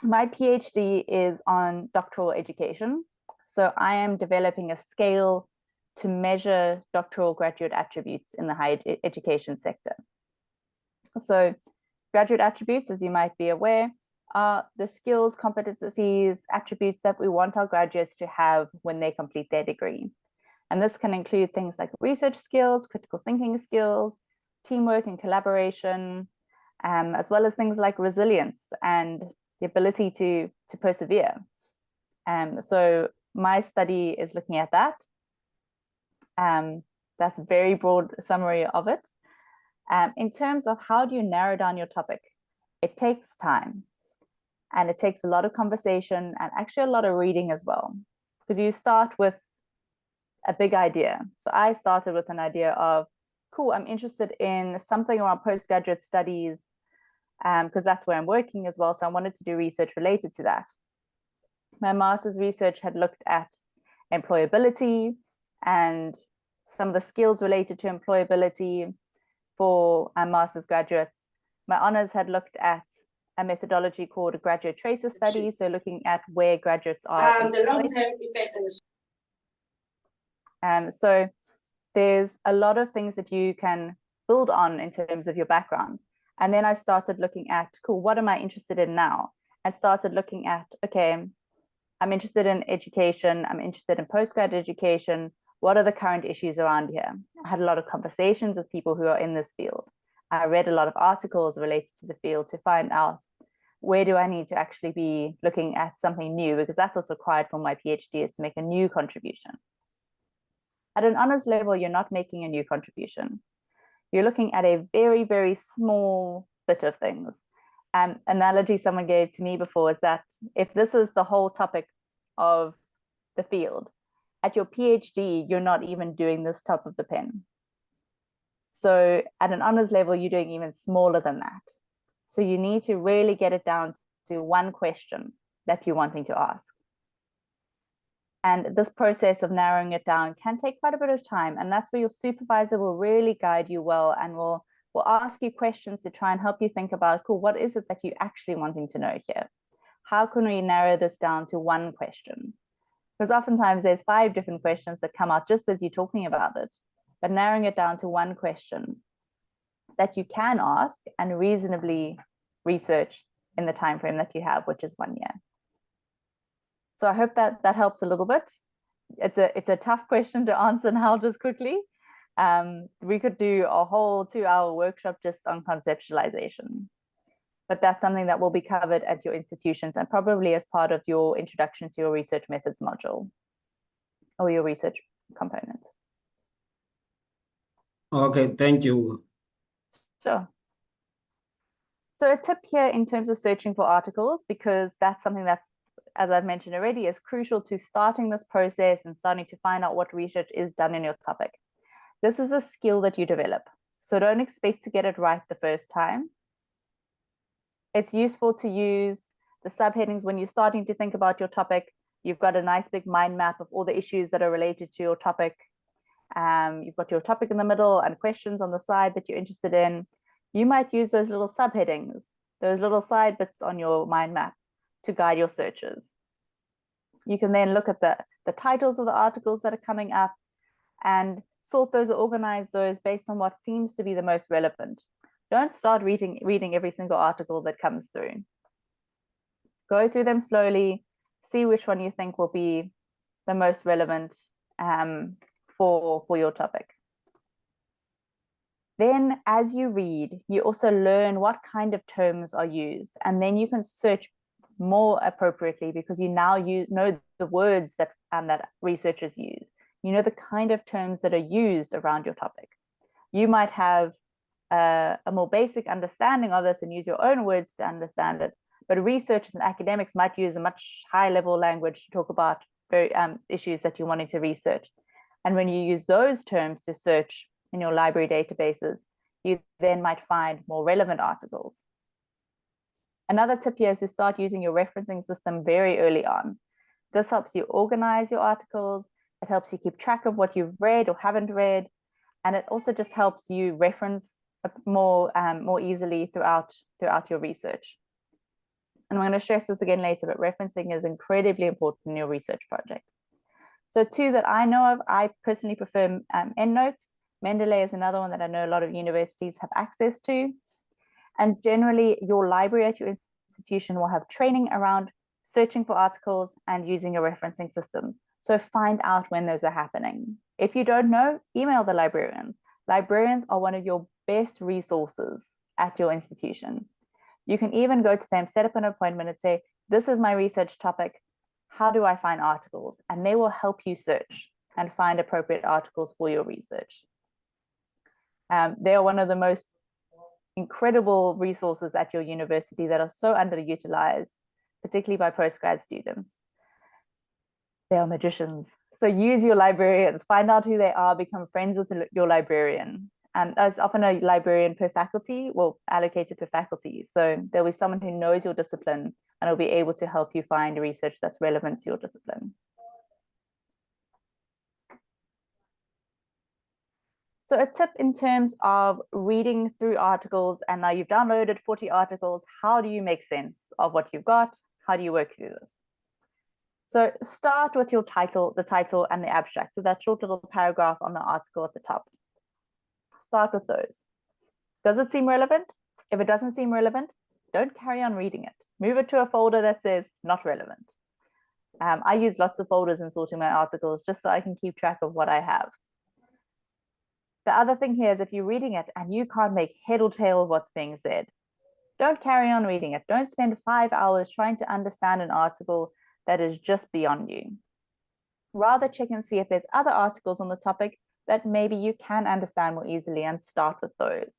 My PhD is on doctoral education. So I am developing a scale to measure doctoral graduate attributes in the higher education sector. So graduate attributes, as you might be aware, are the skills, competencies, attributes that we want our graduates to have when they complete their degree. And this can include things like research skills, critical thinking skills, teamwork and collaboration, as well as things like resilience and the ability to persevere. So my study is looking at that. That's a very broad summary of it. In terms of how do you narrow down your topic, it takes time. And it takes a lot of conversation and actually a lot of reading as well. Because you start with a big idea. So I started with an idea of, cool, I'm interested in something around postgraduate studies, because that's where I'm working as well. So I wanted to do research related to that. My master's research had looked at employability and some of the skills related to employability for master's graduates. My honors had looked at a methodology called a graduate tracer study, so looking at where graduates are. The long-term effect. So there's a lot of things that you can build on in terms of your background. And then I started looking at, cool, what am I interested in now? And started looking at, okay, I'm interested in education. I'm interested in postgrad education. What are the current issues around here? I had a lot of conversations with people who are in this field. I read a lot of articles related to the field to find out where do I need to actually be looking at something new, because that's what's required for my PhD, is to make a new contribution. At an honors level, you're not making a new contribution. You're looking at a very, very small bit of things. Analogy someone gave to me before is that if this is the whole topic of the field, at your PhD, you're not even doing this top of the pen. So at an honors level, you're doing even smaller than that. So you need to really get it down to one question that you're wanting to ask. And this process of narrowing it down can take quite a bit of time. And that's where your supervisor will really guide you well and will ask you questions to try and help you think about, cool, what is it that you're actually wanting to know here? How can we narrow this down to one question? Because oftentimes there's 5 different questions that come out just as you're talking about it, but narrowing it down to one question that you can ask and reasonably research in the time frame that you have, which is 1 year. So I hope that that helps a little bit. It's a tough question to answer now just quickly. We could do a whole 2-hour workshop just on conceptualization, but that's something that will be covered at your institutions and probably as part of your introduction to your research methods module or your research component. Okay, thank you. Sure. So a tip here in terms of searching for articles, because that's something that's, as I've mentioned already, is crucial to starting this process and starting to find out what research is done in your topic. This is a skill that you develop. So don't expect to get it right the first time. It's useful to use the subheadings when you're starting to think about your topic. You've got a nice big mind map of all the issues that are related to your topic. You've got your topic in the middle and questions on the side that you're interested in. You might use those little subheadings, those little side bits on your mind map to guide your searches. You can then look at the titles of the articles that are coming up and sort those or organize those based on what seems to be the most relevant. Don't start reading every single article that comes through. Go through them slowly, see which one you think will be the most relevant for your topic. Then as you read, you also learn what kind of terms are used, and then you can search more appropriately because you now know the words that researchers use. You know the kind of terms that are used around your topic. You might have a more basic understanding of this and use your own words to understand it, but researchers and academics might use a much higher level language to talk about issues that you're wanting to research. And when you use those terms to search in your library databases, you then might find more relevant articles. Another tip here is to start using your referencing system very early on. This helps you organize your articles. It helps you keep track of what you've read or haven't read. And it also just helps you reference more easily throughout your research. And I'm going to stress this again later, but referencing is incredibly important in your research project. So two that I know of, I personally prefer EndNote. Mendeley is another one that I know a lot of universities have access to. And generally, your library at your institution will have training around searching for articles and using your referencing systems. So find out when those are happening. If you don't know, email the librarians. Librarians are one of your best resources at your institution. You can even go to them, set up an appointment and say, this is my research topic. How do I find articles? And they will help you search and find appropriate articles for your research. They are one of the most incredible resources at your university that are so underutilized, particularly by postgrad students. They are magicians. So use your librarians, find out who they are, become friends with your librarian. And there's often a librarian per faculty, well, allocated per faculty. So there'll be someone who knows your discipline and will be able to help you find research that's relevant to your discipline. So a tip in terms of reading through articles, and now you've downloaded 40 articles, how do you make sense of what you've got? How do you work through this? So start with your title, the title and the abstract. So that short little paragraph on the article at the top. Start with those. Does it seem relevant? If it doesn't seem relevant, don't carry on reading it. Move it to a folder that says not relevant. I use lots of folders in sorting my articles just so I can keep track of what I have. The other thing here is if you're reading it and you can't make head or tail of what's being said, don't carry on reading it. Don't spend 5 hours trying to understand an article that is just beyond you. Rather check and see if there's other articles on the topic that maybe you can understand more easily and start with those.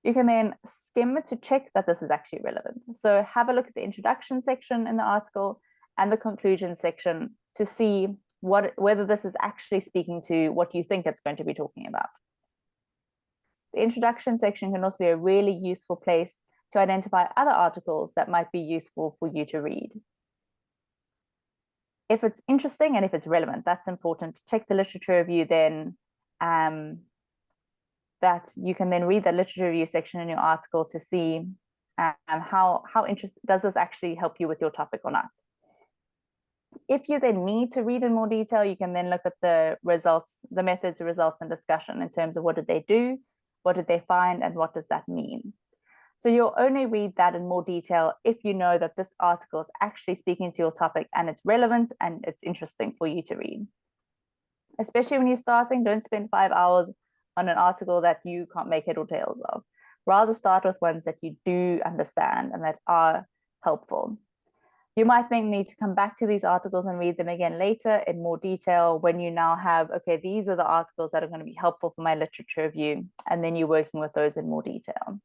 You can then skim to check that this is actually relevant. So have a look at the introduction section in the article and the conclusion section to see whether this is actually speaking to what you think it's going to be talking about. The introduction section can also be a really useful place to identify other articles that might be useful for you to read. If it's interesting and if it's relevant, that's important to check the literature review then, that you can then read the literature review section in your article to see how interesting, does this actually help you with your topic or not. If you then need to read in more detail, you can then look at the results, the methods, results, and discussion in terms of what did they do, what did they find, and what does that mean. So you'll only read that in more detail if you know that this article is actually speaking to your topic and it's relevant and it's interesting for you to read. Especially when you're starting, don't spend 5 hours on an article that you can't make head or tails of. Rather start with ones that you do understand and that are helpful. You might then need to come back to these articles and read them again later in more detail when you now have, okay, these are the articles that are going to be helpful for my literature review, and then you're working with those in more detail.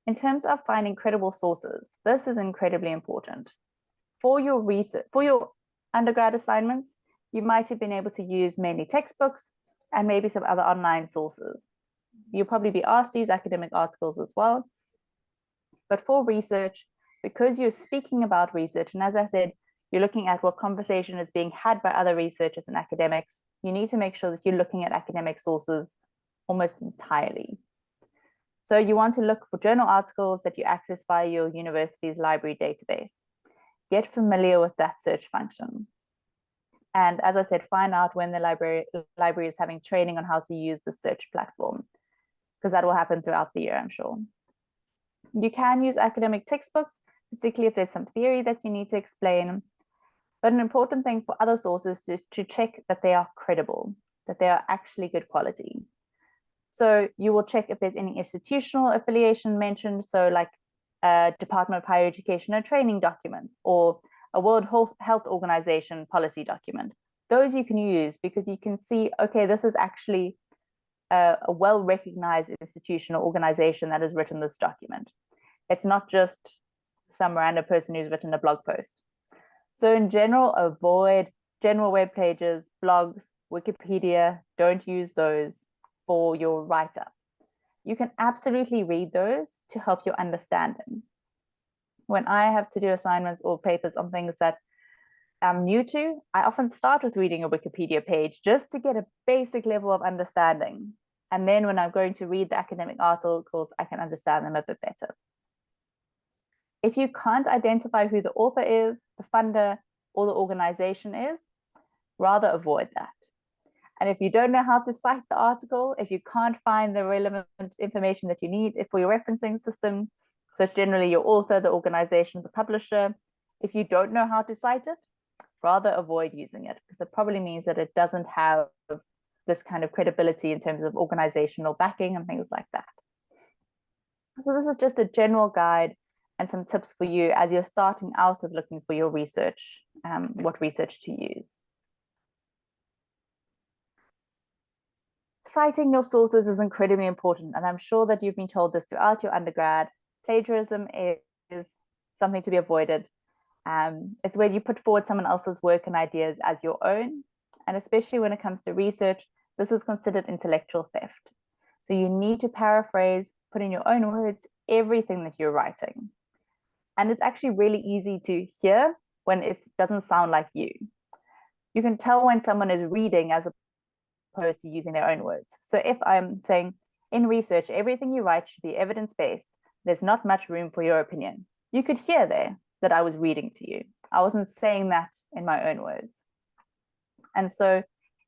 In terms of finding credible sources, this is incredibly important. For your research, for your undergrad assignments, you might have been able to use mainly textbooks and maybe some other online sources. You'll probably be asked to use academic articles as well. But for research, because you're speaking about research, and as I said, you're looking at what conversation is being had by other researchers and academics, you need to make sure that you're looking at academic sources almost entirely. So you want to look for journal articles that you access via your university's library database. Get familiar with that search function. And as I said, find out when the library is having training on how to use the search platform, because that will happen throughout the year, I'm sure. You can use academic textbooks, particularly if there's some theory that you need to explain. But an important thing for other sources is to check that they are credible, that they are actually good quality. So you will check if there's any institutional affiliation mentioned, so like a Department of Higher Education and Training document or a World Health Organization policy document. Those you can use because you can see, okay, this is actually a well-recognized institution or organization that has written this document. It's not just some random person who's written a blog post. So in general, avoid general web pages, blogs, Wikipedia. Don't use those for your write-up. You can absolutely read those to help you understand them. When I have to do assignments or papers on things that I'm new to, I often start with reading a Wikipedia page just to get a basic level of understanding. And then when I'm going to read the academic articles, I can understand them a bit better. If you can't identify who the author is, the funder, or the organization is, rather avoid that. And if you don't know how to cite the article, if you can't find the relevant information that you need for your referencing system, so it's generally your author, the organization, the publisher, if you don't know how to cite it, rather avoid using it, because it probably means that it doesn't have this kind of credibility in terms of organizational backing and things like that. So this is just a general guide and some tips for you as you're starting out of looking for your research, what research to use. Citing your sources is incredibly important, and I'm sure that you've been told this throughout your undergrad. Plagiarism is something to be avoided. It's where you put forward someone else's work and ideas as your own, and especially when it comes to research, this is considered intellectual theft. So you need to paraphrase, put in your own words, everything that you're writing. And it's actually really easy to hear when it doesn't sound like you. You can tell when someone is reading as opposed to using their own words. So if I'm saying, in research, everything you write should be evidence-based, there's not much room for your opinion. You could hear there that I was reading to you. I wasn't saying that in my own words. And so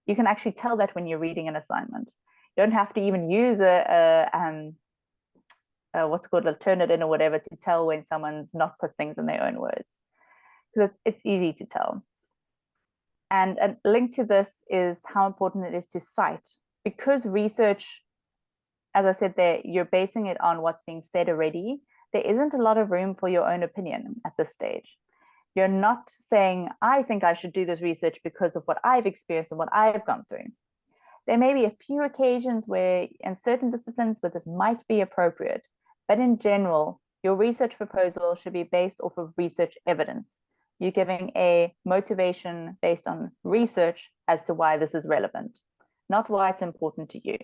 you can actually tell that when you're reading an assignment. You don't have to even use what's called a Turnitin or whatever to tell when someone's not put things in their own words, because it's easy to tell. And a link to this is how important it is to cite, because research, as I said there, you're basing it on what's being said already. There isn't a lot of room for your own opinion at this stage. You're not saying, I think I should do this research because of what I've experienced and what I've gone through. There may be a few occasions where in certain disciplines where this might be appropriate, but in general, your research proposal should be based off of research evidence. You're giving a motivation based on research as to why this is relevant, not why it's important to you.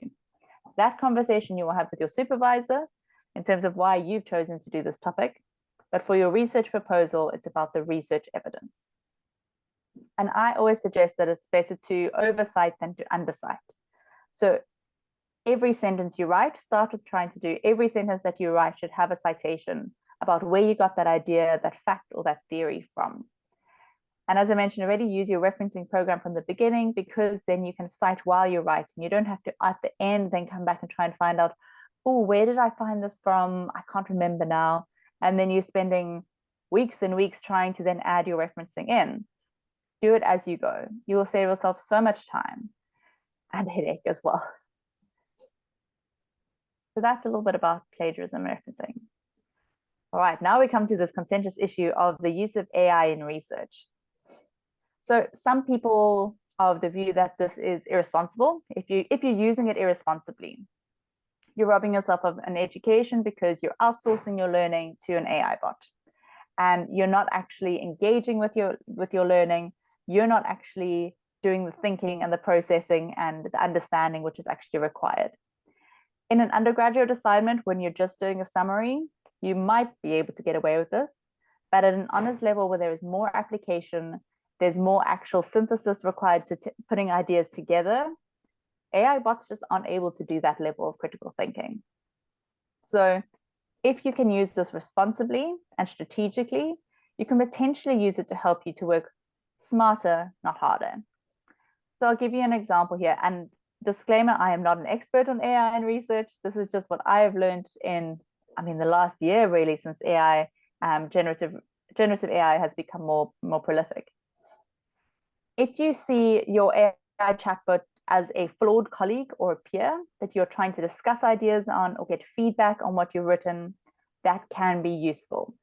That conversation you will have with your supervisor in terms of why you've chosen to do this topic, but for your research proposal, it's about the research evidence. And I always suggest that it's better to oversight than to undercite. So every sentence you write, start with trying to do every sentence that you write should have a citation about where you got that idea, that fact, or that theory from. And as I mentioned already, use your referencing program from the beginning, because then you can cite while you're writing. You don't have to, at the end, then come back and try and find out, oh, where did I find this from? I can't remember now. And then you're spending weeks and weeks trying to then add your referencing in. Do it as you go. You will save yourself so much time and headache as well. So that's a little bit about plagiarism and referencing. All right, now we come to this contentious issue of the use of AI in research. So some people are of the view that this is irresponsible. If you're using it irresponsibly, you're robbing yourself of an education because you're outsourcing your learning to an AI bot, and you're not actually engaging with your learning. You're not actually doing the thinking and the processing and the understanding which is actually required. In an undergraduate assignment, when you're just doing a summary, you might be able to get away with this, but at an honors level where there is more application, there's more actual synthesis required to putting ideas together, AI bots just aren't able to do that level of critical thinking. So if you can use this responsibly and strategically, you can potentially use it to help you to work smarter, not harder. So I'll give you an example here. And disclaimer, I am not an expert on AI and research. This is just what I have learned in, the last year really, since AI, generative AI has become more prolific. If you see your AI chatbot as a flawed colleague or a peer that you're trying to discuss ideas on or get feedback on what you've written, that can be useful.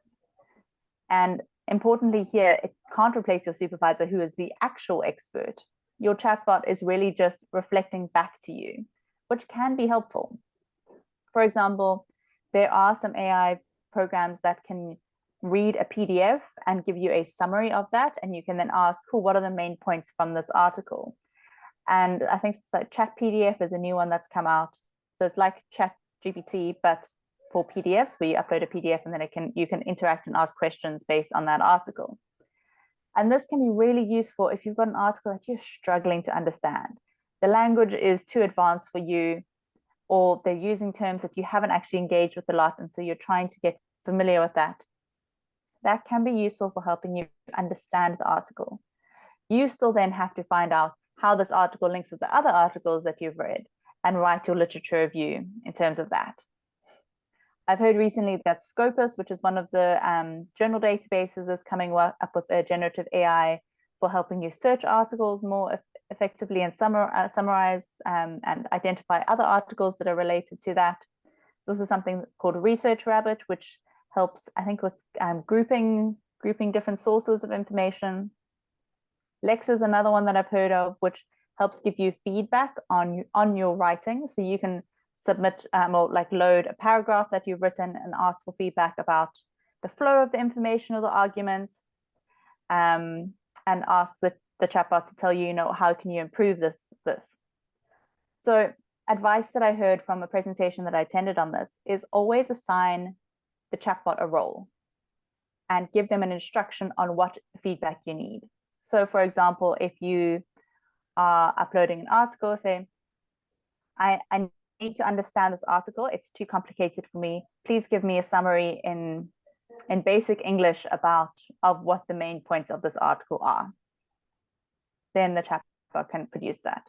And importantly here, it can't replace your supervisor who is the actual expert. Your chatbot is really just reflecting back to you, which can be helpful. For example, there are some AI programs that can read a PDF and give you a summary of that, and you can then ask, cool, what are the main points from this article? And I think like Chat PDF is a new one that's come out. So it's like Chat GPT, but for PDFs, where you upload a PDF and then you can interact and ask questions based on that article. And this can be really useful if you've got an article that you're struggling to understand. The language is too advanced for you, or they're using terms that you haven't actually engaged with a lot, and so you're trying to get familiar with that. that can be useful for helping you understand the article. You still then have to find out how this article links with the other articles that you've read and write your literature review in terms of that. I've heard recently that Scopus, which is one of the journal databases, is coming up with a generative AI for helping you search articles more effectively and summarize and identify other articles that are related to that. There's also something called Research Rabbit, which helps, I think, with grouping different sources of information. Lex is another one that I've heard of, which helps give you feedback on your writing. So you can submit or like load a paragraph that you've written and ask for feedback about the flow of the information or the arguments, and ask the chatbot to tell you, how can you improve this. So advice that I heard from a presentation that I attended on this is always assign the chatbot a role and give them an instruction on what feedback you need. So for example, if you are uploading an article, say, I need to understand this article, it's too complicated for me. Please give me a summary in basic English of what the main points of this article are. Then the chatbot can produce that.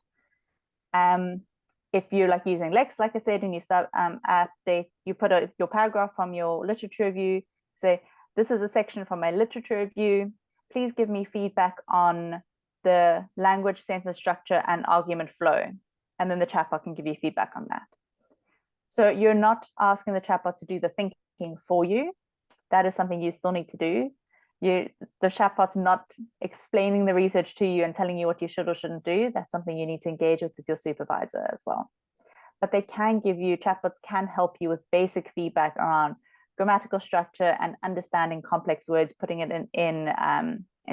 If you're using Lex, like I said, and you update, you put your paragraph from your literature review, say, this is a section from my literature review. Please give me feedback on the language, sentence structure, and argument flow. And then the chatbot can give you feedback on that. So you're not asking the chatbot to do the thinking for you. That is something you still need to do. The chatbot's not explaining the research to you and telling you what you should or shouldn't do. That's something you need to engage with your supervisor as well. But chatbots can help you with basic feedback around grammatical structure and understanding complex words, putting it in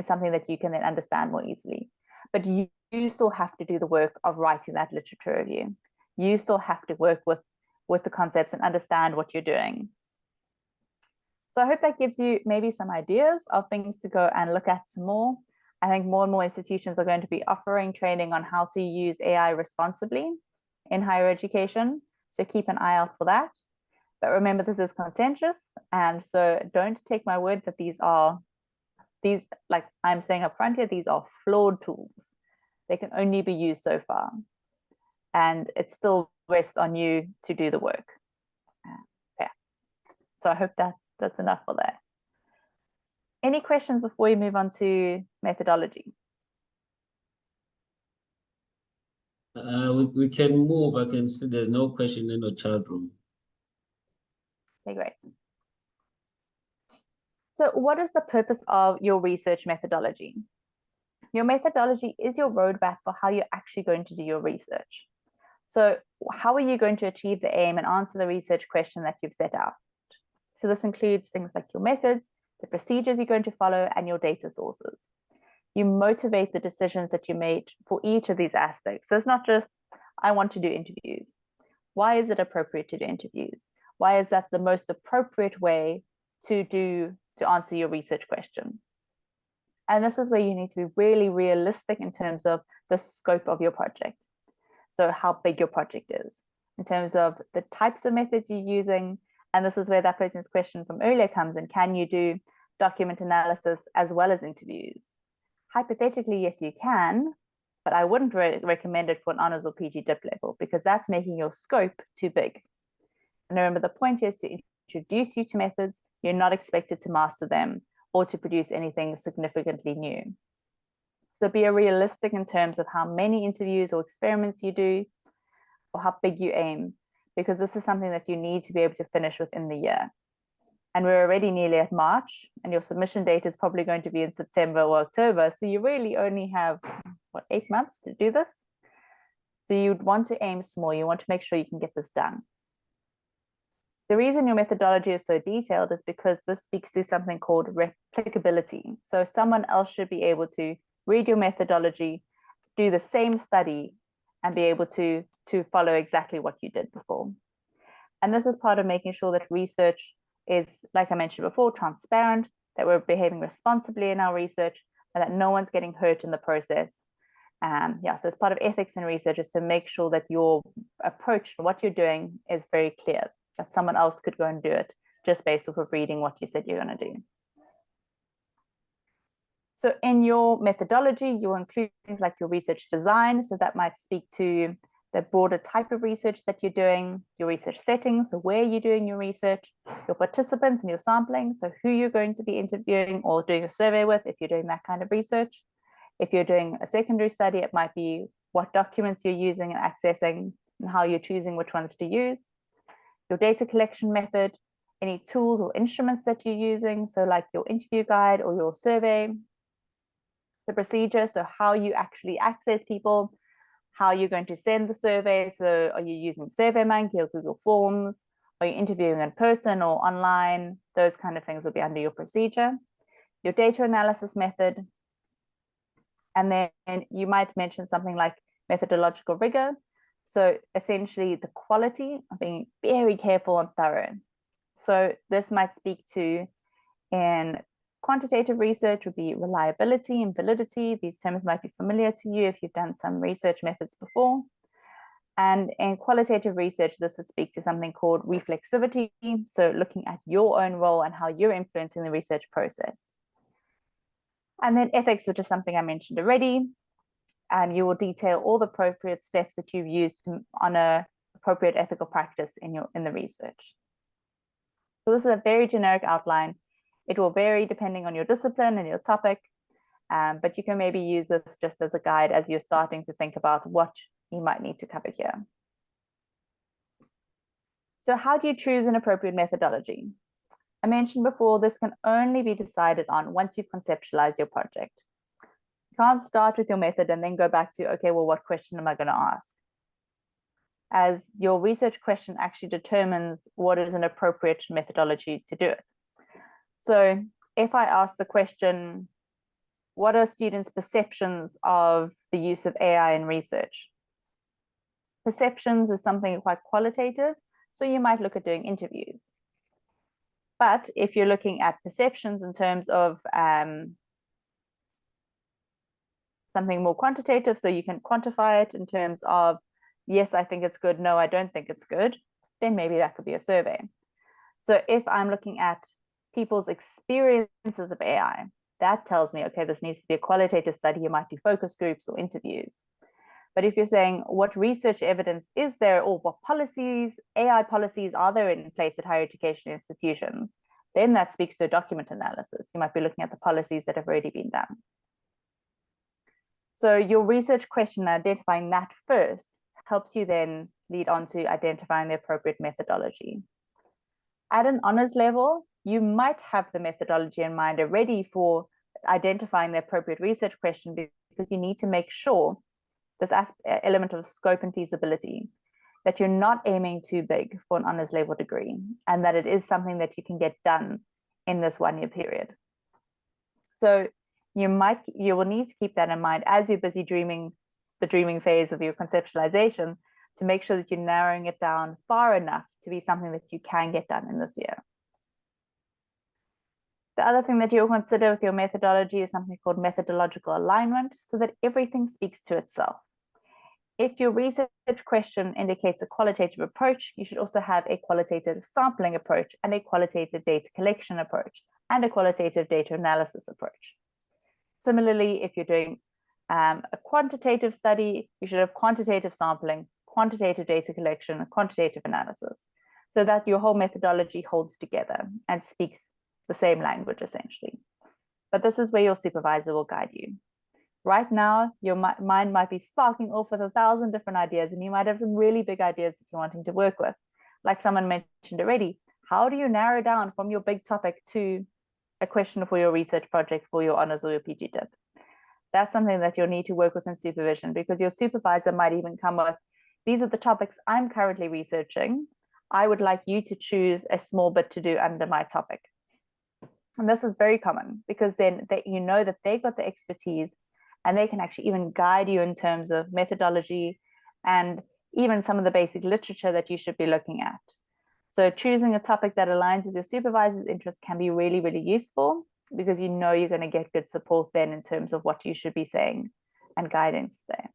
something that you can then understand more easily. But you still have to do the work of writing that literature review. You still have to work with the concepts and understand what you're doing. So I hope that gives you maybe some ideas of things to go and look at some more. I think more and more institutions are going to be offering training on how to use AI responsibly in higher education. So keep an eye out for that. But remember, this is contentious. And so don't take my word that these, like I'm saying up front here, these are flawed tools. They can only be used so far. And it still rests on you to do the work. Yeah. So I hope that's enough for that. Any questions before we move on to methodology? We can move. I can see there's no question in the chat room. Okay, great. So what is the purpose of your research methodology? Your methodology is your roadmap for how you're actually going to do your research. So how are you going to achieve the aim and answer the research question that you've set out? So this includes things like your methods, the procedures you're going to follow, and your data sources. You motivate the decisions that you made for each of these aspects. So it's not just, I want to do interviews. Why is it appropriate to do interviews? Why is that the most appropriate way to answer your research question? And this is where you need to be really realistic in terms of the scope of your project. So how big your project is, in terms of the types of methods you're using. And this is where that person's question from earlier comes in. Can you do document analysis as well as interviews? Hypothetically, yes, you can, but I wouldn't recommend it for an honors or PG dip level because that's making your scope too big. And remember, the point is to introduce you to methods. You're not expected to master them or to produce anything significantly new. So be realistic in terms of how many interviews or experiments you do or how big you aim, because this is something that you need to be able to finish within the year. And we're already nearly at March, and your submission date is probably going to be in September or October. So you really only have, 8 months to do this? So you'd want to aim small. You want to make sure you can get this done. The reason your methodology is so detailed is because this speaks to something called replicability. So someone else should be able to read your methodology, do the same study, and be able to follow exactly what you did before. And this is part of making sure that research is, like I mentioned before, transparent, that we're behaving responsibly in our research, and that no one's getting hurt in the process. So as part of ethics in research is to make sure that your approach to what you're doing is very clear, that someone else could go and do it just based off of reading what you said you're going to do. So in your methodology, you'll include things like your research design. So that might speak to the broader type of research that you're doing, your research settings, so where you're doing your research, your participants and your sampling, so who you're going to be interviewing or doing a survey with if you're doing that kind of research. If you're doing a secondary study, it might be what documents you're using and accessing and how you're choosing which ones to use. Your data collection method, any tools or instruments that you're using, so like your interview guide or your survey. The procedure, so how you actually access people, how you're going to send the survey. So are you using SurveyMonkey or Google Forms? Are you interviewing in person or online? Those kind of things will be under your procedure. Your data analysis method. And then you might mention something like methodological rigor. So essentially the quality of being very careful and thorough. So this might speak to in quantitative research would be reliability and validity. These terms might be familiar to you if you've done some research methods before. And in qualitative research, this would speak to something called reflexivity. So looking at your own role and how you're influencing the research process. And then ethics, which is something I mentioned already. And you will detail all the appropriate steps that you've used on an appropriate ethical practice in the research. So this is a very generic outline. It will vary depending on your discipline and your topic, but you can maybe use this just as a guide as you're starting to think about what you might need to cover here. So how do you choose an appropriate methodology? I mentioned before, this can only be decided on once you've conceptualized your project. You can't start with your method and then go back to, okay, well, what question am I going to ask? As your research question actually determines what is an appropriate methodology to do it. So if I ask the question, what are students' perceptions of the use of AI in research? Perceptions is something quite qualitative, so you might look at doing interviews. But if you're looking at perceptions in terms of something more quantitative, so you can quantify it in terms of, yes, I think it's good, no, I don't think it's good, then maybe that could be a survey. So if I'm looking at people's experiences of AI, that tells me, okay, this needs to be a qualitative study. You might do focus groups or interviews. But if you're saying what research evidence is there or what policies, AI policies are there in place at higher education institutions, then that speaks to a document analysis. You might be looking at the policies that have already been done. So your research question, identifying that first, helps you then lead on to identifying the appropriate methodology. At an honors level, you might have the methodology in mind already for identifying the appropriate research question, because you need to make sure this element of scope and feasibility, that you're not aiming too big for an honors level degree, and that it is something that you can get done in this 1 year period. So you will need to keep that in mind as you're busy dreaming the dreaming phase of your conceptualization, to make sure that you're narrowing it down far enough to be something that you can get done in this year. The other thing that you'll consider with your methodology is something called methodological alignment, so that everything speaks to itself. If your research question indicates a qualitative approach, you should also have a qualitative sampling approach and a qualitative data collection approach and a qualitative data analysis approach. Similarly, if you're doing a quantitative study, you should have quantitative sampling, quantitative data collection, and quantitative analysis, so that your whole methodology holds together and speaks the same language essentially. But this is where your supervisor will guide you. Right now, your mind might be sparking off with 1,000 different ideas, and you might have some really big ideas that you're wanting to work with. Like someone mentioned already, how do you narrow down from your big topic to a question for your research project for your honors or your PG dip? That's something that you'll need to work with in supervision, because your supervisor might even come with, these are the topics I'm currently researching. I would like you to choose a small bit to do under my topic. And this is very common, because then you know that they've got the expertise and they can actually even guide you in terms of methodology and even some of the basic literature that you should be looking at. So choosing a topic that aligns with your supervisor's interests can be really, really useful, because you know you're going to get good support then in terms of what you should be saying and guidance there.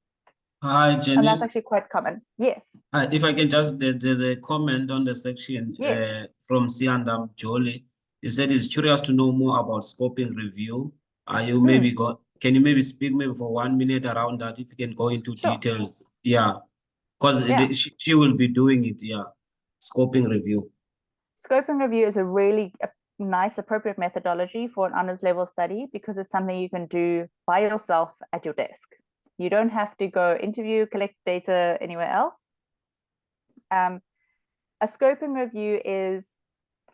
Hi, Jenny. And that's actually quite common. Yes. If I can just, there's a comment on the section Yes. from Siandam Jolie. He said he's curious to know more about scoping review. Are you maybe can you maybe speak maybe for 1 minute around that, if you can go into Sure. details? Yeah, because Yeah. she will be doing it. Yeah, scoping review. Scoping review is a really nice, appropriate methodology for an honors level study because it's something you can do by yourself at your desk. You don't have to go interview, collect data anywhere else. A scoping review is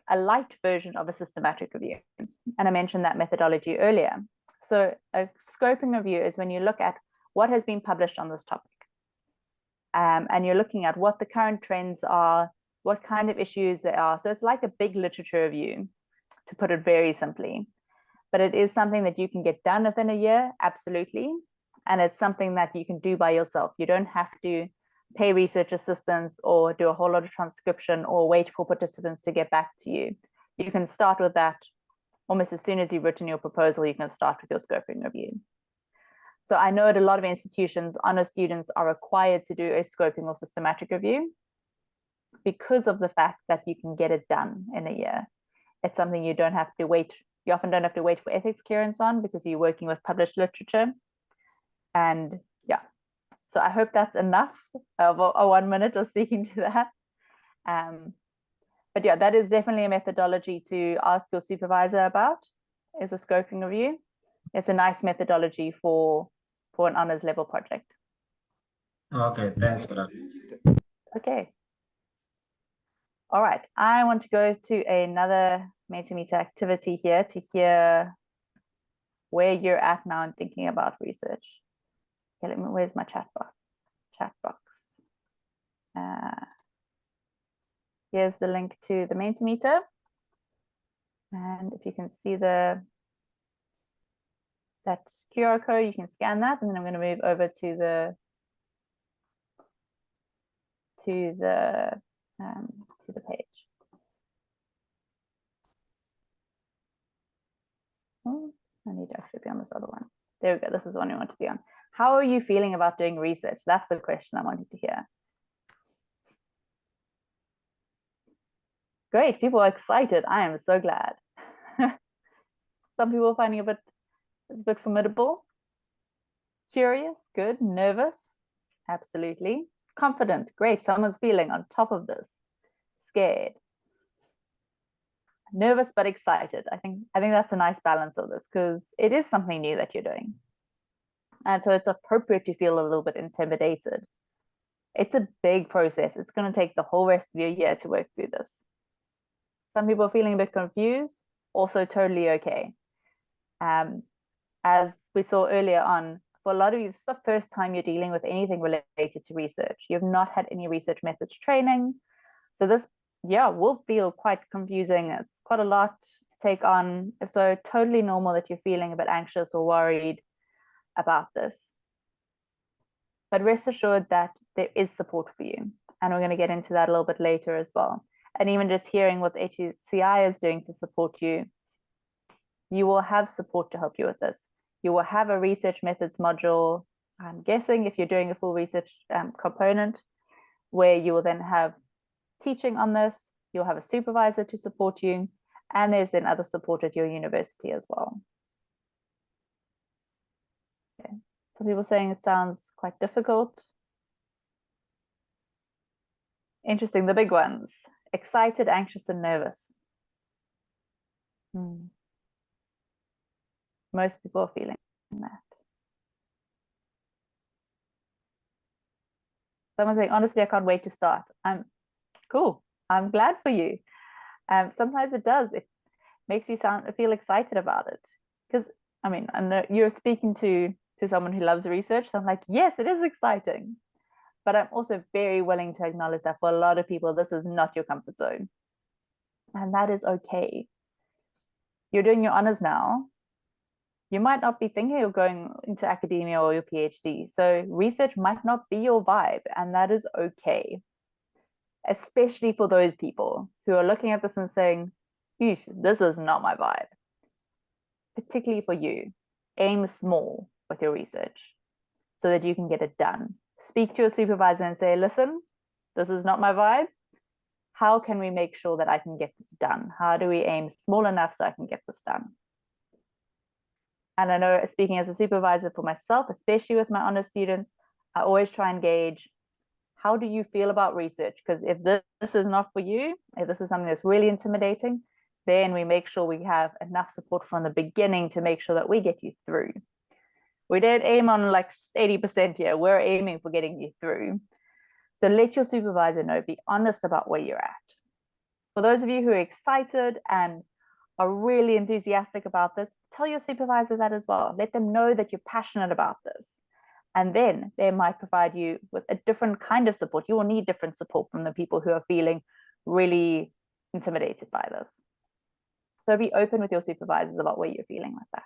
a light version of a systematic review. And I mentioned that methodology earlier. So a scoping review is when you look at what has been published on this topic. And you're looking at what the current trends are, what kind of issues there are. So it's like a big literature review, to put it very simply. But it is something that you can get done within a year, absolutely. And it's something that you can do by yourself. You don't have to pay research assistants or do a whole lot of transcription or wait for participants to get back to you. You can start with that almost as soon as you've written your proposal. You can start with your scoping review. So I know at a lot of institutions, honors students are required to do a scoping or systematic review because of the fact that you can get it done in a year. It's something you don't have to wait. You often don't have to wait for ethics clearance on because you're working with published literature. And yeah, so I hope that's enough of a 1 minute of speaking to that. But yeah, that is definitely a methodology to ask your supervisor about, is a scoping review. It's a nice methodology for an honors level project. Okay, thanks for that. Okay. All right, I want to go to another Mentimeter activity here to hear where you're at now in thinking about research. Okay, where's my chat box? Here's the link to the Mentimeter. And if you can see that QR code, you can scan that, and then I'm going to move over to the page. Oh, I need to actually be on this other one. There we go. This is the one we want to be on. How are you feeling about doing research? That's the question I wanted to hear. Great, people are excited. I am so glad. Some people are finding it's a bit formidable. Curious, good. Nervous, absolutely. Confident, great. Someone's feeling on top of this. Scared. Nervous but excited. I think that's a nice balance of this because it is something new that you're doing. And so it's appropriate to feel a little bit intimidated. It's a big process. It's going to take the whole rest of your year to work through this. Some people are feeling a bit confused, also totally okay. As we saw earlier on, for a lot of you, this is the first time you're dealing with anything related to research. You've not had any research methods training. So this, yeah, will feel quite confusing. It's quite a lot to take on. So totally normal that you're feeling a bit anxious or worried about this. But rest assured that there is support for you. And we're going to get into that a little bit later as well. And even just hearing what HCI is doing to support you, you will have support to help you with this. You will have a research methods module, I'm guessing if you're doing a full research component, where you will then have teaching on this, you'll have a supervisor to support you, and there's then other support at your university as well. Okay. Some people saying it sounds quite difficult. Interesting, the big ones. Excited, anxious, and nervous. Most people are feeling that. Someone's saying, honestly, I can't wait to start. Cool. I'm glad for you. Sometimes it does. It makes you feel excited about it. Because, I mean, I know you're speaking to someone who loves research. So I'm like, yes, it is exciting. But I'm also very willing to acknowledge that for a lot of people, this is not your comfort zone. And that is okay. You're doing your honors now. You might not be thinking of going into academia or your PhD. So research might not be your vibe, and that is okay. Especially for those people who are looking at this and saying, this is not my vibe. Particularly for you, aim small with your research so that you can get it done. Speak to your supervisor and say, listen, this is not my vibe. How can we make sure that I can get this done? How do we aim small enough so I can get this done? And I know, speaking as a supervisor for myself, especially with my honors students, I always try and gauge, how do you feel about research? Because if this is not for you, if this is something that's really intimidating, then we make sure we have enough support from the beginning to make sure that we get you through. We don't aim on like 80% here. We're aiming for getting you through. So let your supervisor know, be honest about where you're at. For those of you who are excited and are really enthusiastic about this, tell your supervisor that as well. Let them know that you're passionate about this. And then they might provide you with a different kind of support. You will need different support from the people who are feeling really intimidated by this. So be open with your supervisors about where you're feeling with that.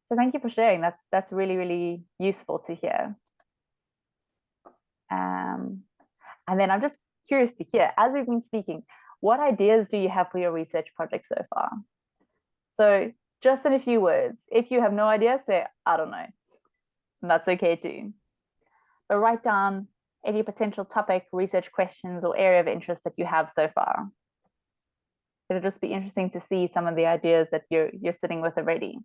So thank you for sharing. That's really, really useful to hear. And then I'm just curious to hear, as we've been speaking, what ideas do you have for your research project so far? So just in a few words, if you have no idea, say, I don't know. And that's okay too. But write down any potential topic, research questions, or area of interest that you have so far. It'll just be interesting to see some of the ideas that you're sitting with already.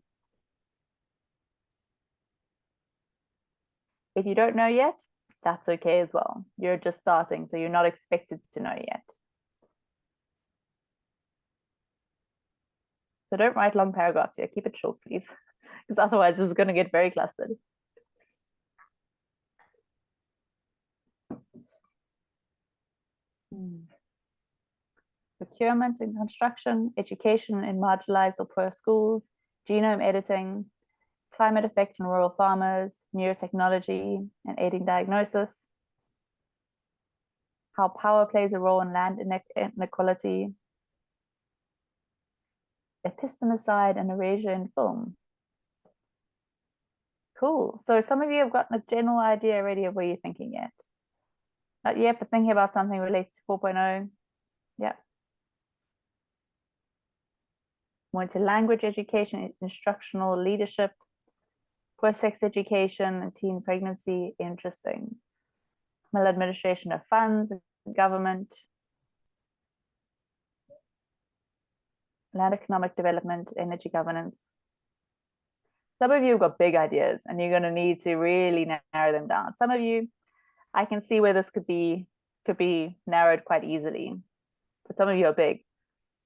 If you don't know yet, that's okay as well. You're just starting, so you're not expected to know yet. So don't write long paragraphs here. Keep it short, please, because otherwise it's going to get very clustered. Procurement and construction, education in marginalized or poor schools, genome editing, climate effect on rural farmers, neurotechnology and aiding diagnosis, how power plays a role in land inequality, epistemicide and erasure in film. Cool. So some of you have gotten a general idea already of where you're thinking yet. Not yet, but thinking about something related to 4.0. Yeah. More into language education, instructional leadership, post-sex education and teen pregnancy. Interesting. Maladministration of funds, government, land economic development, energy governance. Some of you have got big ideas and you're going to need to really narrow them down. Some of you, I can see where this could be narrowed quite easily, but some of you are big.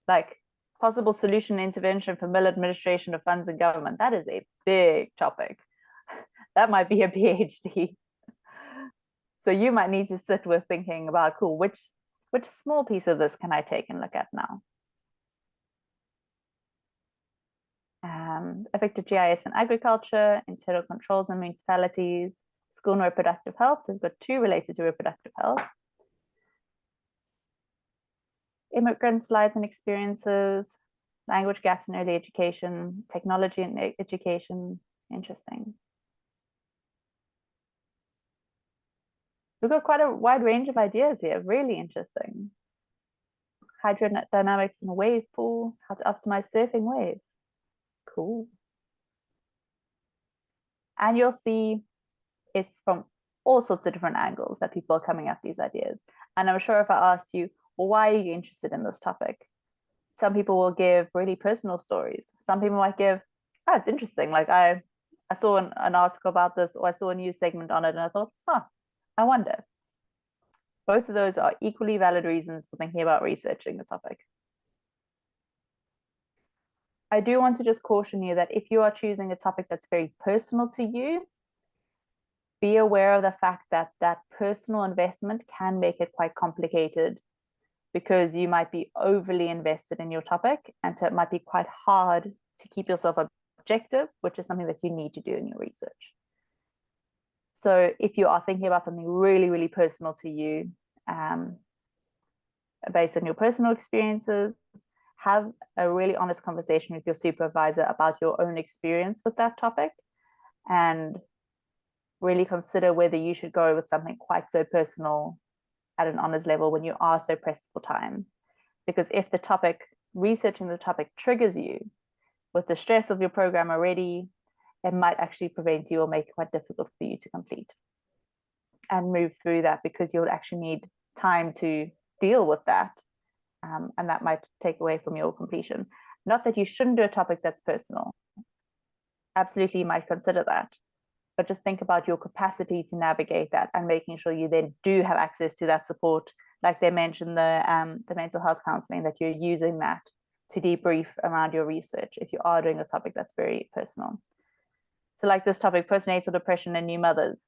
Like possible solution intervention for maladministration of funds in government. That is a big topic. That might be a PhD. So you might need to sit with thinking about, cool, which small piece of this can I take and look at now? Effective GIS in agriculture, internal controls in municipalities, school and reproductive health. So we've got two related to reproductive health. Immigrants' lives and experiences, language gaps in early education, technology and education. Interesting. We've got quite a wide range of ideas here, really interesting. Hydrodynamics in a wave pool, how to optimize surfing waves. Cool. And you'll see it's from all sorts of different angles that people are coming at these ideas. And I'm sure if I asked you, well, why are you interested in this topic? Some people will give really personal stories. Some people might give, oh, it's interesting. Like I saw an article about this, or I saw a news segment on it and I thought, I wonder. Both of those are equally valid reasons for thinking about researching the topic. I do want to just caution you that if you are choosing a topic that's very personal to you, be aware of the fact that that personal investment can make it quite complicated because you might be overly invested in your topic. And so it might be quite hard to keep yourself objective, which is something that you need to do in your research. So if you are thinking about something really, really personal to you, based on your personal experiences, have a really honest conversation with your supervisor about your own experience with that topic and really consider whether you should go with something quite so personal at an honors level when you are so pressed for time. Because if the topic, researching the topic triggers you with the stress of your program already, it might actually prevent you or make it quite difficult for you to complete and move through that, because you'll actually need time to deal with that. And that might take away from your completion. Not that you shouldn't do a topic that's personal, absolutely you might consider that. But just think about your capacity to navigate that and making sure you then do have access to that support. Like they mentioned, the mental health counseling, that you're using that to debrief around your research if you are doing a topic that's very personal. So like this topic, postnatal depression in new mothers.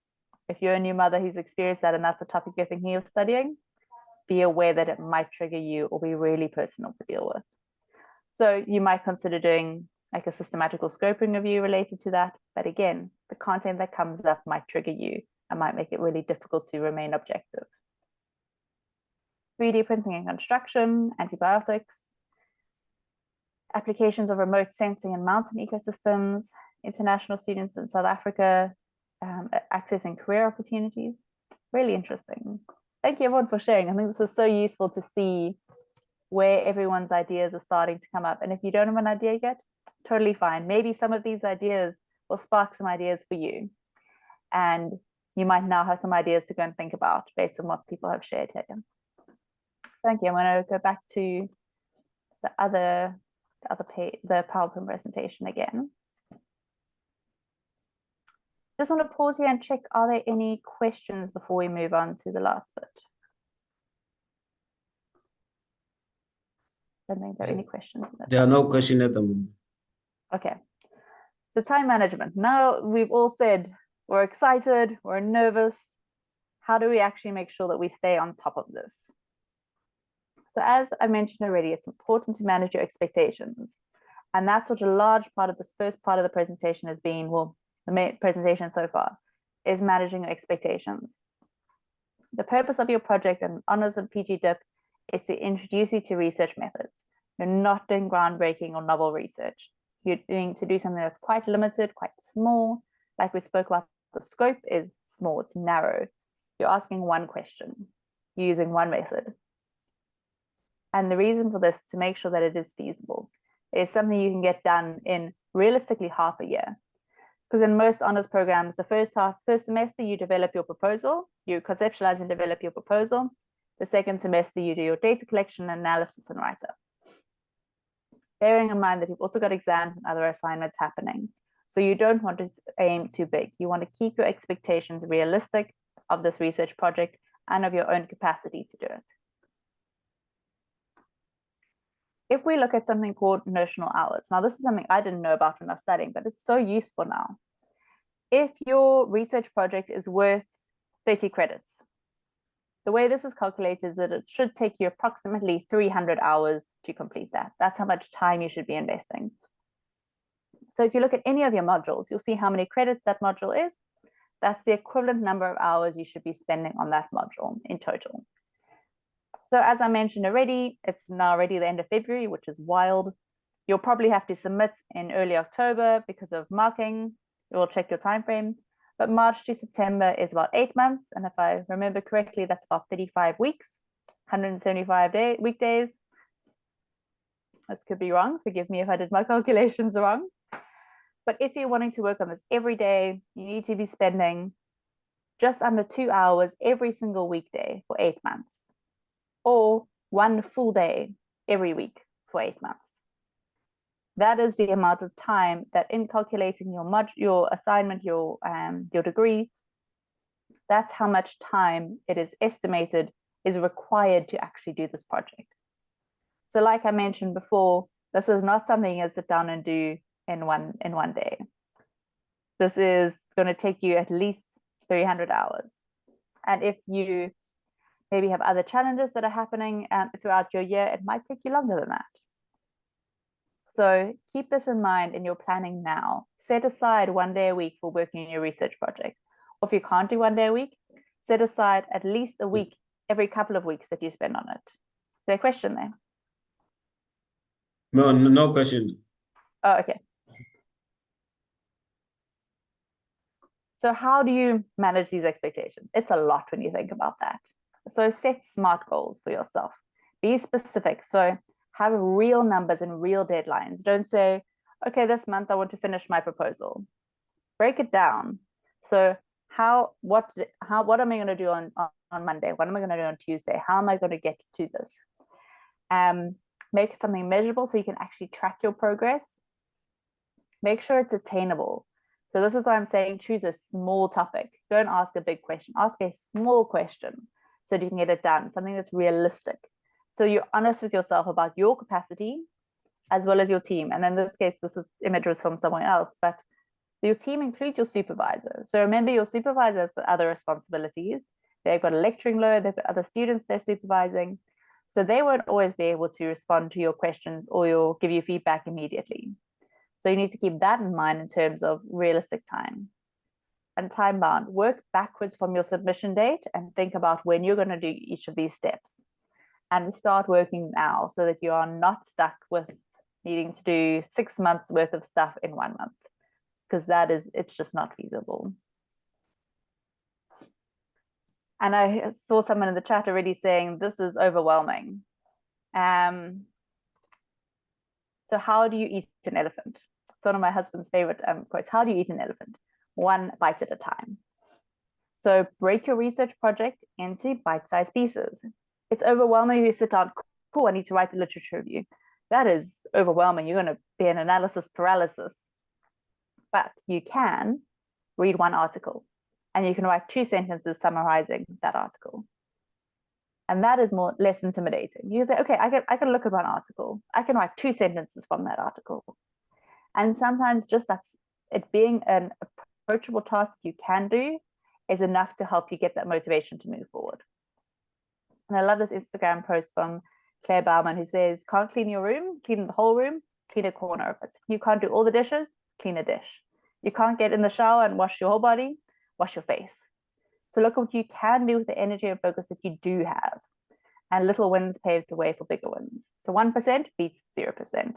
If you're a new mother who's experienced that and that's a topic you're thinking of studying, be aware that it might trigger you or be really personal to deal with. So you might consider doing like a systematical scoping review related to that. But again, the content that comes up might trigger you and might make it really difficult to remain objective. 3D printing and construction, antibiotics, applications of remote sensing and mountain ecosystems, international students in South Africa, accessing career opportunities. Really interesting. Thank you everyone for sharing. I think this is so useful to see where everyone's ideas are starting to come up. And if you don't have an idea yet, totally fine. Maybe some of these ideas will spark some ideas for you. And you might now have some ideas to go and think about based on what people have shared here. Thank you. I'm going to go back to the other page, the PowerPoint presentation again. Just want to pause here and check, are there any questions before we move on to the last bit? I don't think there are any questions. There are no questions at the moment. Okay. So time management. Now we've all said we're excited, we're nervous. How do we actually make sure that we stay on top of this? So as I mentioned already, it's important to manage your expectations. And that's what a large part of this first part of the presentation has been, well, the main presentation so far, is managing your expectations. The purpose of your project and Honours and PG Dip is to introduce you to research methods. You're not doing groundbreaking or novel research. You're doing to do something that's quite limited, quite small. Like we spoke about, the scope is small, it's narrow. You're asking one question, using one method. And the reason for this, to make sure that it is feasible, is something you can get done in realistically half a year. Because in most honours programs, the first semester, you develop your proposal, you conceptualize and develop your proposal. The second semester, you do your data collection, analysis, and write-up. Bearing in mind that you've also got exams and other assignments happening. So you don't want to aim too big. You want to keep your expectations realistic of this research project and of your own capacity to do it. If we look at something called notional hours, now this is something I didn't know about when I was studying, but it's so useful now. If your research project is worth 30 credits, the way this is calculated is that it should take you approximately 300 hours to complete that. That's how much time you should be investing. So if you look at any of your modules, you'll see how many credits that module is. That's the equivalent number of hours you should be spending on that module in total. So as I mentioned already, it's now already the end of February, which is wild. You'll probably have to submit in early October because of marking. You'll check your time frame. But March to September is about 8 months. And if I remember correctly, that's about 35 weeks, 175 weekdays. This could be wrong. Forgive me if I did my calculations wrong. But if you're wanting to work on this every day, you need to be spending just under 2 hours every single weekday for 8 months. Or 1 full day every week for 8 months. That is the amount of time that in calculating your assignment, your degree, that's how much time it is estimated is required to actually do this project. So like I mentioned before, this is not something you sit down and do in one day. This is going to take you at least 300 hours. And if you maybe have other challenges that are happening throughout your year, it might take you longer than that. So keep this in mind in your planning now. Set aside 1 day a week for working on your research project. Or if you can't do 1 day a week, set aside at least a week every couple of weeks that you spend on it. Is there a question there? No question. Oh, okay. So how do you manage these expectations? It's a lot when you think about that. So set SMART goals for yourself. Be specific. So have real numbers and real deadlines. Don't say, okay, this month I want to finish my proposal. Break it down. So what am I going to do on Monday? What am I going to do on Tuesday? How am I going to get to this? Make something measurable so you can actually track your progress. Make sure it's attainable. So this is why I'm saying choose a small topic. Don't ask a big question. Ask a small question so that you can get it done, something that's realistic. So you're honest with yourself about your capacity as well as your team. And in this case, this is images from somewhere else, but your team includes your supervisor. So remember, your supervisor has got other responsibilities. They've got a lecturing load, they've got other students they're supervising. So they won't always be able to respond to your questions or give you feedback immediately. So you need to keep that in mind in terms of realistic time. And time bound, work backwards from your submission date and think about when you're going to do each of these steps. And start working now so that you are not stuck with needing to do 6 months worth of stuff in 1 month, because it's just not feasible. And I saw someone in the chat already saying this is overwhelming. So how do you eat an elephant? It's one of my husband's favorite quotes. How do you eat an elephant? 1 bite at a time. So break your research project into bite-sized pieces. It's overwhelming if you sit down, cool, I need to write the literature review. That is overwhelming. You're going to be in analysis paralysis. But you can read 1 article and you can write 2 sentences summarizing that article. And that is less intimidating. You say, okay, I can look at 1 article. I can write 2 sentences from that article. And sometimes just it being an approachable task you can do is enough to help you get that motivation to move forward. And I love this Instagram post from Claire Bauman who says, can't clean your room, clean the whole room, clean a corner of it. You can't do all the dishes, clean a dish. You can't get in the shower and wash your whole body, wash your face. So look at what you can do with the energy and focus that you do have. And little wins pave the way for bigger wins. So 1% beats 0%.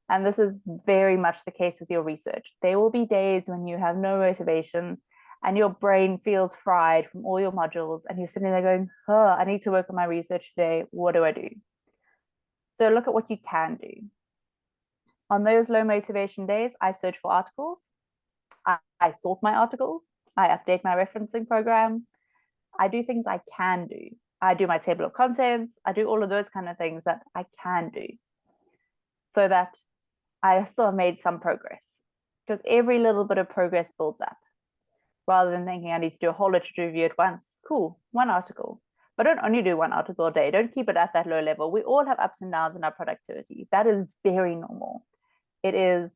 And this is very much the case with your research. There will be days when you have no motivation and your brain feels fried from all your modules and you're sitting there going, oh, I need to work on my research today. What do I do? So look at what you can do. On those low motivation days, I search for articles. I sort my articles. I update my referencing program. I do things I can do. I do my table of contents. I do all of those kind of things that I can do so that I still have made some progress, because every little bit of progress builds up. Rather than thinking I need to do a whole literature review at once. Cool, 1 article. But don't only do 1 article a day. Don't keep it at that low level. We all have ups and downs in our productivity. That is very normal. It is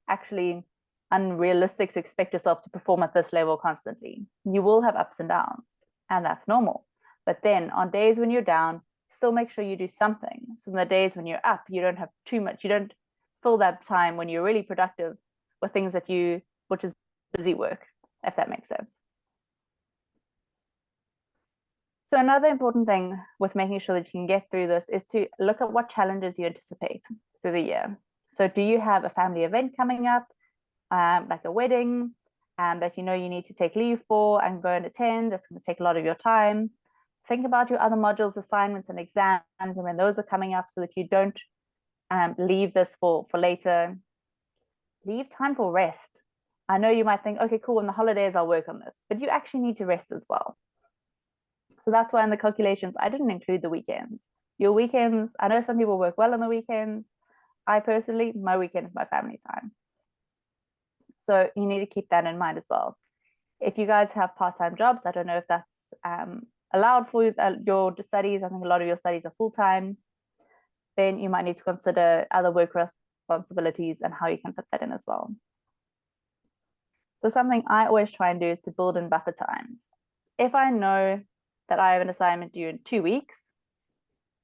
actually unrealistic to expect yourself to perform at this level constantly. You will have ups and downs, and that's normal. But then on days when you're down, still make sure you do something. So on the days when you're up, you don't have too much. You don't fill that time when you're really productive with things which is busy work, if that makes sense. So another important thing with making sure that you can get through this is to look at what challenges you anticipate through the year. So do you have a family event coming up, like a wedding, that you know you need to take leave for and go and attend? That's going to take a lot of your time. Think about your other modules, assignments, and exams, and when those are coming up, so that you don't leave this for later. Leave time for rest. I know you might think, okay, cool, on the holidays I'll work on this, but you actually need to rest as well. So that's why in the calculations, I didn't include the weekends. Your weekends, I know some people work well on the weekends. I personally, my weekend is my family time. So you need to keep that in mind as well. If you guys have part-time jobs, I don't know if that's allowed for your studies. I think a lot of your studies are full-time. Then you might need to consider other work responsibilities and how you can fit that in as well. So something I always try and do is to build in buffer times. If I know that I have an assignment due in 2 weeks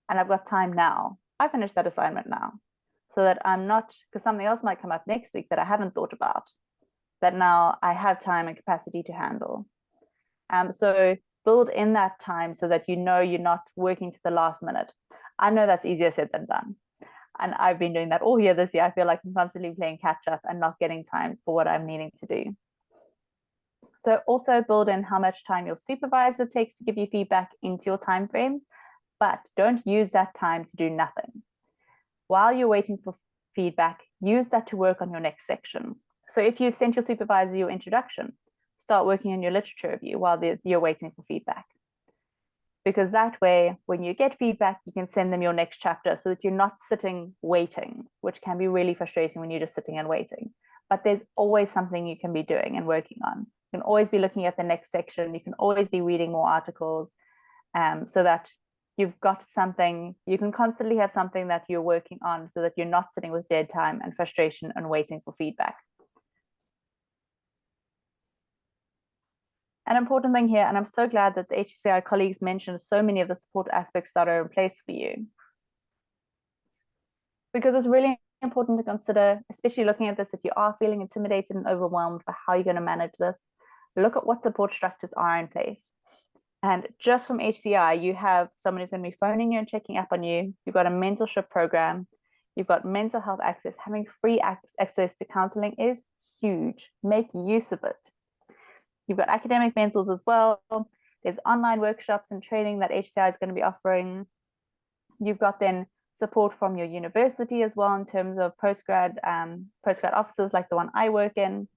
and I've got time now, I finish that assignment now, so that I'm not, because something else might come up next week that I haven't thought about, that now I have time and capacity to handle. So build in that time so that you know you're not working to the last minute. I know that's easier said than done. And I've been doing that all year this year. I feel like I'm constantly playing catch up and not getting time for what I'm needing to do. So also build in how much time your supervisor takes to give you feedback into your time frames, but don't use that time to do nothing. While you're waiting for feedback, use that to work on your next section. So if you've sent your supervisor your introduction, start working on your literature review while you're waiting for feedback. Because that way, when you get feedback, you can send them your next chapter so that you're not sitting waiting, which can be really frustrating when you're just sitting and waiting. but there's always something you can be doing and working on. You can always be looking at the next section. You can always be reading more articles, so that you've got something, you can constantly have something that you're working on, so that you're not sitting with dead time and frustration and waiting for feedback. An important thing here, and I'm so glad that the HCI colleagues mentioned so many of the support aspects that are in place for you, because it's really important to consider, especially looking at this, if you are feeling intimidated and overwhelmed by how you're going to manage this, look at what support structures are in place. And just from HCI, you have someone who's going to be phoning you and checking up on you. You've got a mentorship program. You've got mental health access. Having free access to counseling is huge. Make use of it. You've got academic mentors as well. There's online workshops and training that HCI is going to be offering. You've got then support from your university as well in terms of postgrad offices like the one I work in.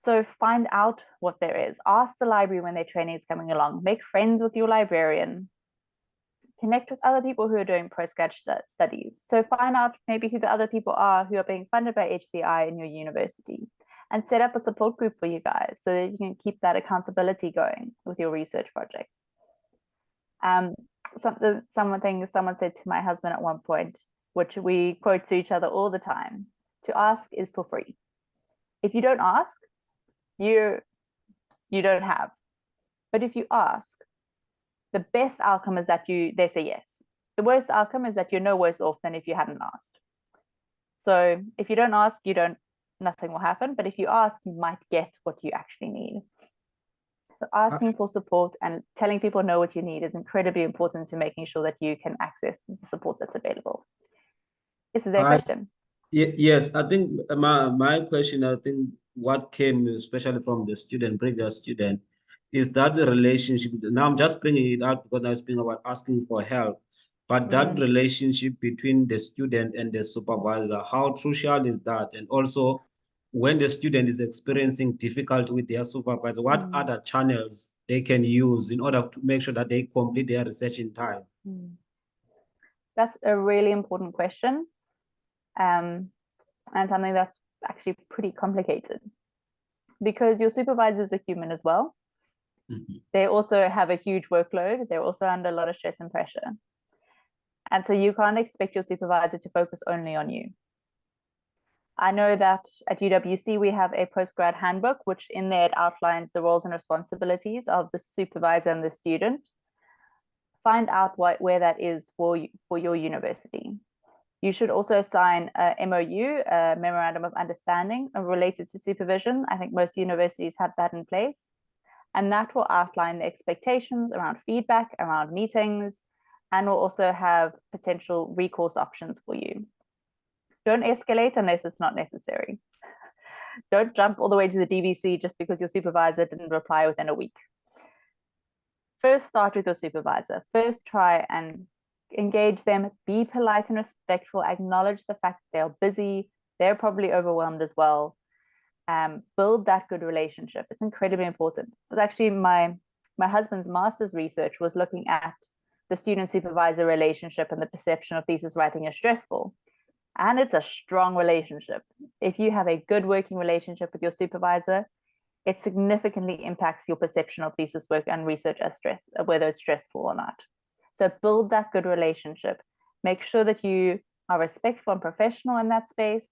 So find out what there is. Ask the library when their training is coming along. Make friends with your librarian. Connect with other people who are doing postgrad studies. So find out maybe who the other people are who are being funded by HCI in your university, and set up a support group for you guys so that you can keep that accountability going with your research projects. Someone said to my husband at one point, which we quote to each other all the time: to ask is for free. If you don't ask, you don't have. But if you ask, the best outcome is that they say yes. The worst outcome is that you're no worse off than if you hadn't asked. So if you don't ask, nothing will happen. But if you ask, you might get what you actually need. So asking for support and telling people know what you need is incredibly important to making sure that you can access the support that's available. Is there a question? Yes, I think my question, I think what came especially from the previous student, is that the relationship. Now I'm just bringing it out because I was speaking about asking for help, but that relationship between the student and the supervisor, how crucial is that? And also, when the student is experiencing difficulty with their supervisor, what other channels they can use in order to make sure that they complete their research in time? That's a really important question. And something that's actually pretty complicated, because your supervisors are human as well. They also have a huge workload. They're also under a lot of stress and pressure. And so you can't expect your supervisor to focus only on you. I know that at UWC, we have a postgrad handbook, which in there it outlines the roles and responsibilities of the supervisor and the student. Find out where that is for your university. You should also sign a MOU, a Memorandum of Understanding, related to supervision. I think most universities have that in place. And that will outline the expectations around feedback, around meetings, and will also have potential recourse options for you. Don't escalate unless it's not necessary. Don't jump all the way to the DVC just because your supervisor didn't reply within a week. First, start with your supervisor. First, try and engage them, be polite and respectful, acknowledge the fact that they're busy, they're probably overwhelmed as well. Build that good relationship. It's incredibly important. It was actually my husband's master's research was looking at the student-supervisor relationship and the perception of thesis writing as stressful. And it's a strong relationship. If you have a good working relationship with your supervisor, it significantly impacts your perception of thesis work and research as stress, whether it's stressful or not. So build that good relationship. Make sure that you are respectful and professional in that space.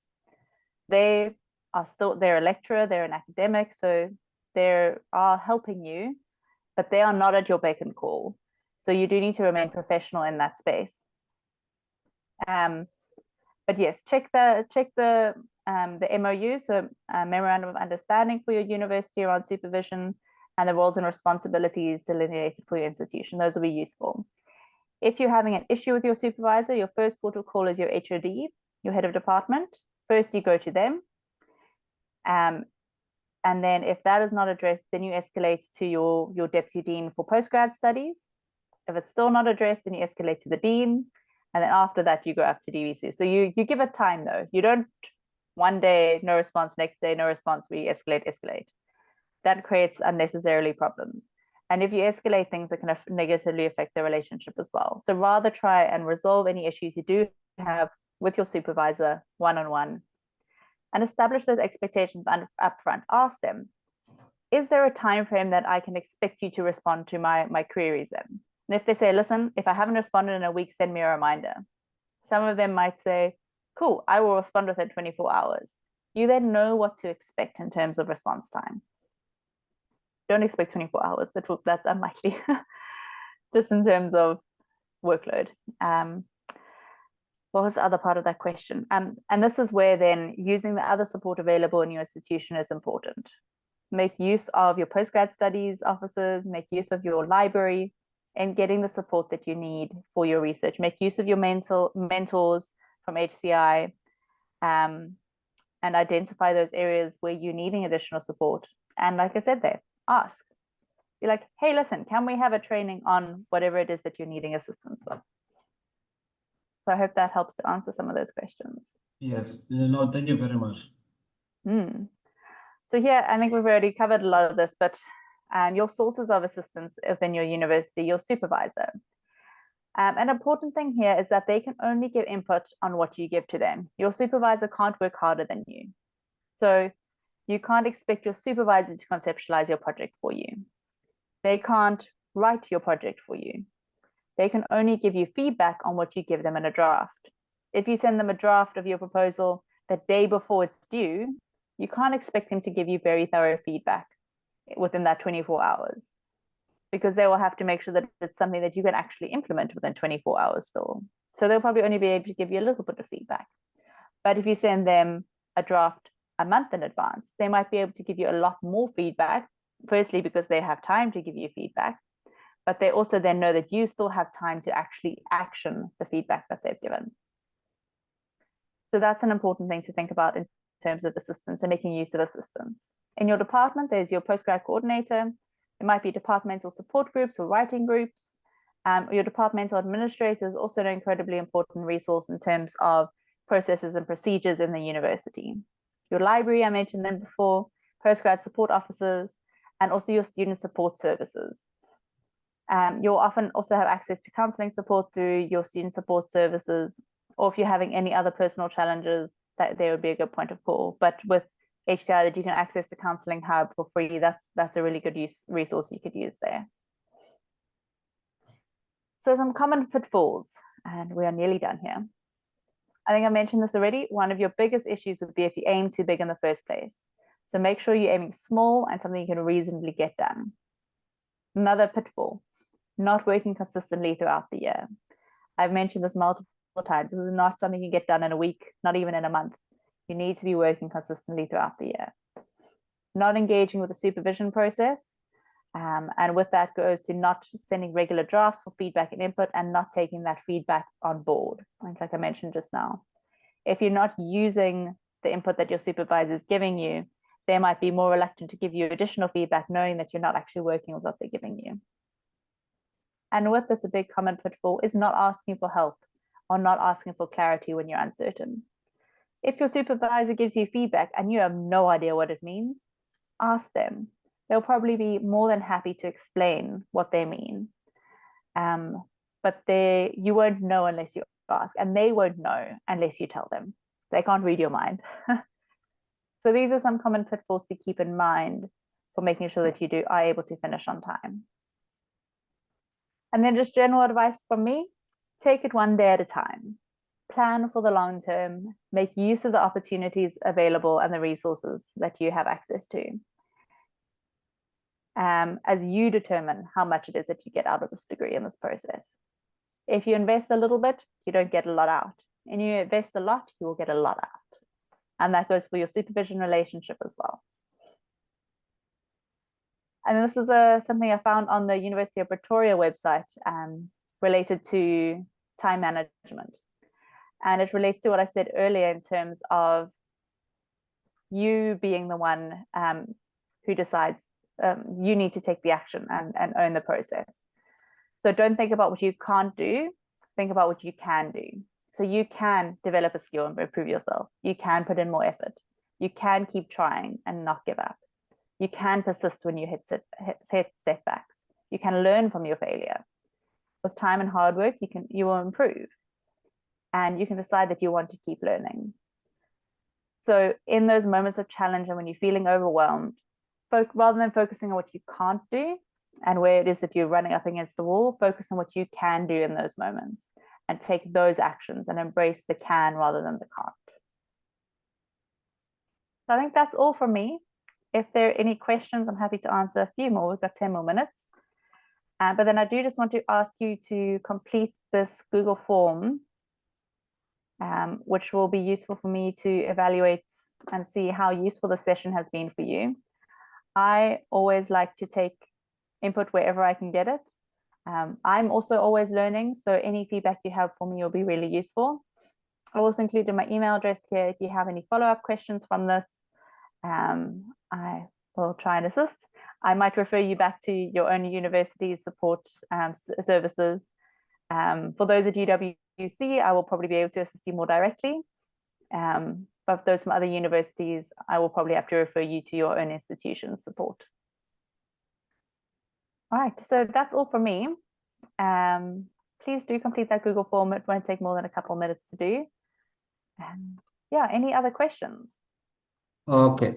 They're a lecturer, they're an academic, so they are helping you, but they are not at your beck and call. So you do need to remain professional in that space. But yes, check the MOU, so Memorandum of Understanding for your university around supervision, and the roles and responsibilities delineated for your institution. Those will be useful. If you're having an issue with your supervisor, your first port of call is your HOD, your head of department. First, you go to them. And then if that is not addressed, then you escalate to your deputy dean for postgrad studies. If it's still not addressed, then you escalate to the dean. And then after that, you go up to DVC. So you give it time, though. You don't one day, no response, next day, no response, we escalate. That creates unnecessarily problems. And if you escalate things, it can negatively affect the relationship as well. So rather try and resolve any issues you do have with your supervisor one-on-one. and establish those expectations up front. Ask them, is there a time frame that I can expect you to respond to my queries in? And if they say, listen, if I haven't responded in a week, send me a reminder. Some of them might say, cool, I will respond within 24 hours. You then know what to expect in terms of response time. Don't expect 24 hours, that's unlikely, just in terms of workload. What was the other part of that question? And this is where then using the other support available in your institution is important. Make use of your postgrad studies officers, make use of your library, and getting the support that you need for your research. Make use of your mentors from HCI, and identify those areas where you're needing additional support. And like I said there, ask. Be like, hey, listen, can we have a training on whatever it is that you're needing assistance with? So I hope that helps to answer some of those questions. Yes, no, thank you very much. So here, I think we've already covered a lot of this, but your sources of assistance within your university, your supervisor. An important thing here is that they can only give input on what you give to them. Your supervisor can't work harder than you. So you can't expect your supervisor to conceptualize your project for you. They can't write your project for you. They can only give you feedback on what you give them in a draft. If you send them a draft of your proposal the day before it's due, you can't expect them to give you very thorough feedback within that 24 hours, because they will have to make sure that it's something that you can actually implement within 24 hours still. So they'll probably only be able to give you a little bit of feedback. But if you send them a draft a month in advance, they might be able to give you a lot more feedback, firstly because they have time to give you feedback, but they also then know that you still have time to actually action the feedback that they've given. So that's an important thing to think about in terms of assistance and making use of assistance. In your department, there's your postgrad coordinator. It might be departmental support groups or writing groups. Your departmental administrator is also an incredibly important resource in terms of processes and procedures in the university. Your library, I mentioned them before, postgrad support officers, and also your student support services. You'll often also have access to counseling support through your student support services, or if you're having any other personal challenges, that there would be a good point of call. But with HCI, that you can access the counseling hub for free, that's a really good resource you could use there. So some common pitfalls, and we are nearly done here. I think I mentioned this already. One of your biggest issues would be if you aim too big in the first place. So make sure you're aiming small and something you can reasonably get done. Another pitfall, not working consistently throughout the year. I've mentioned this multiple times. This is not something you get done in a week, not even in a month. You need to be working consistently throughout the year. Not engaging with the supervision process. And with that goes to not sending regular drafts for feedback and input and not taking that feedback on board, like I mentioned just now. If you're not using the input that your supervisor is giving you, they might be more reluctant to give you additional feedback, knowing that you're not actually working with what they're giving you. And with this, a big common pitfall is not asking for help or not asking for clarity when you're uncertain. If your supervisor gives you feedback and you have no idea what it means, ask them. They'll probably be more than happy to explain what they mean. But you won't know unless you ask, and they won't know unless you tell them. They can't read your mind. So these are some common pitfalls to keep in mind for making sure that you are able to finish on time. And then just general advice from me, take it one day at a time. Plan for the long term, make use of the opportunities available and the resources that you have access to. As you determine how much it is that you get out of this degree in this process. If you invest a little bit, you don't get a lot out. And you invest a lot, you will get a lot out. And that goes for your supervision relationship as well. And this is something I found on the University of Pretoria website related to time management. And it relates to what I said earlier in terms of you being the one who decides you need to take the action and own the process. So don't think about what you can't do, think about what you can do. So you can develop a skill and improve yourself. You can put in more effort. You can keep trying and not give up. You can persist when you hit setbacks. You can learn from your failure. With time and hard work, you will improve. And you can decide that you want to keep learning. So in those moments of challenge and when you're feeling overwhelmed, rather than focusing on what you can't do and where it is that you're running up against the wall, focus on what you can do in those moments and take those actions and embrace the can rather than the can't. So I think that's all from me. If there are any questions, I'm happy to answer a few more. We've got 10 more minutes. But then I do just want to ask you to complete this Google form, which will be useful for me to evaluate and see how useful the session has been for you. I always like to take input wherever I can get it. I'm also always learning, so any feedback you have for me will be really useful. I've also included my email address here if you have any follow-up questions from this. I will try and assist. I might refer you back to your own university's support services. For those at UWC, I will probably be able to assist you more directly. But those from other universities, I will probably have to refer you to your own institution's support. All right, so that's all from me. Please do complete that Google form. It won't take more than a couple of minutes to do. Yeah, any other questions? Okay.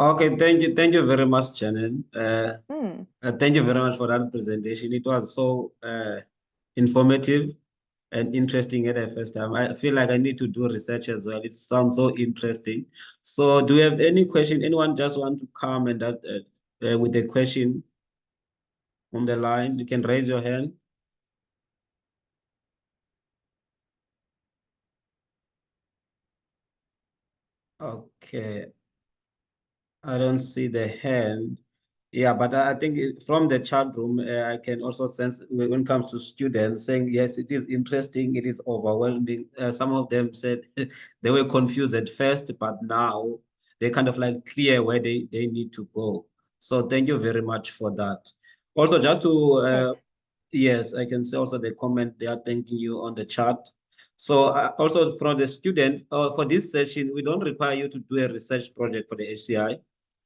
Okay, thank you very much, Shannon. Thank you very much for that presentation. It was so informative and interesting at the first time. I feel like I need to do research as well. It sounds so interesting. So do we have any question? Anyone just want to come and with a question on the line? You can raise your hand. Okay. I don't see the hand. Yeah, but I think from the chat room, I can also sense when it comes to students saying, yes, it is interesting, it is overwhelming. Some of them said they were confused at first, but now they kind of like clear where they need to go. So thank you very much for that. Also, just to, yes, I can see also the comment they are thanking you on the chat. So also from the student, for this session, we don't require you to do a research project for the HCI.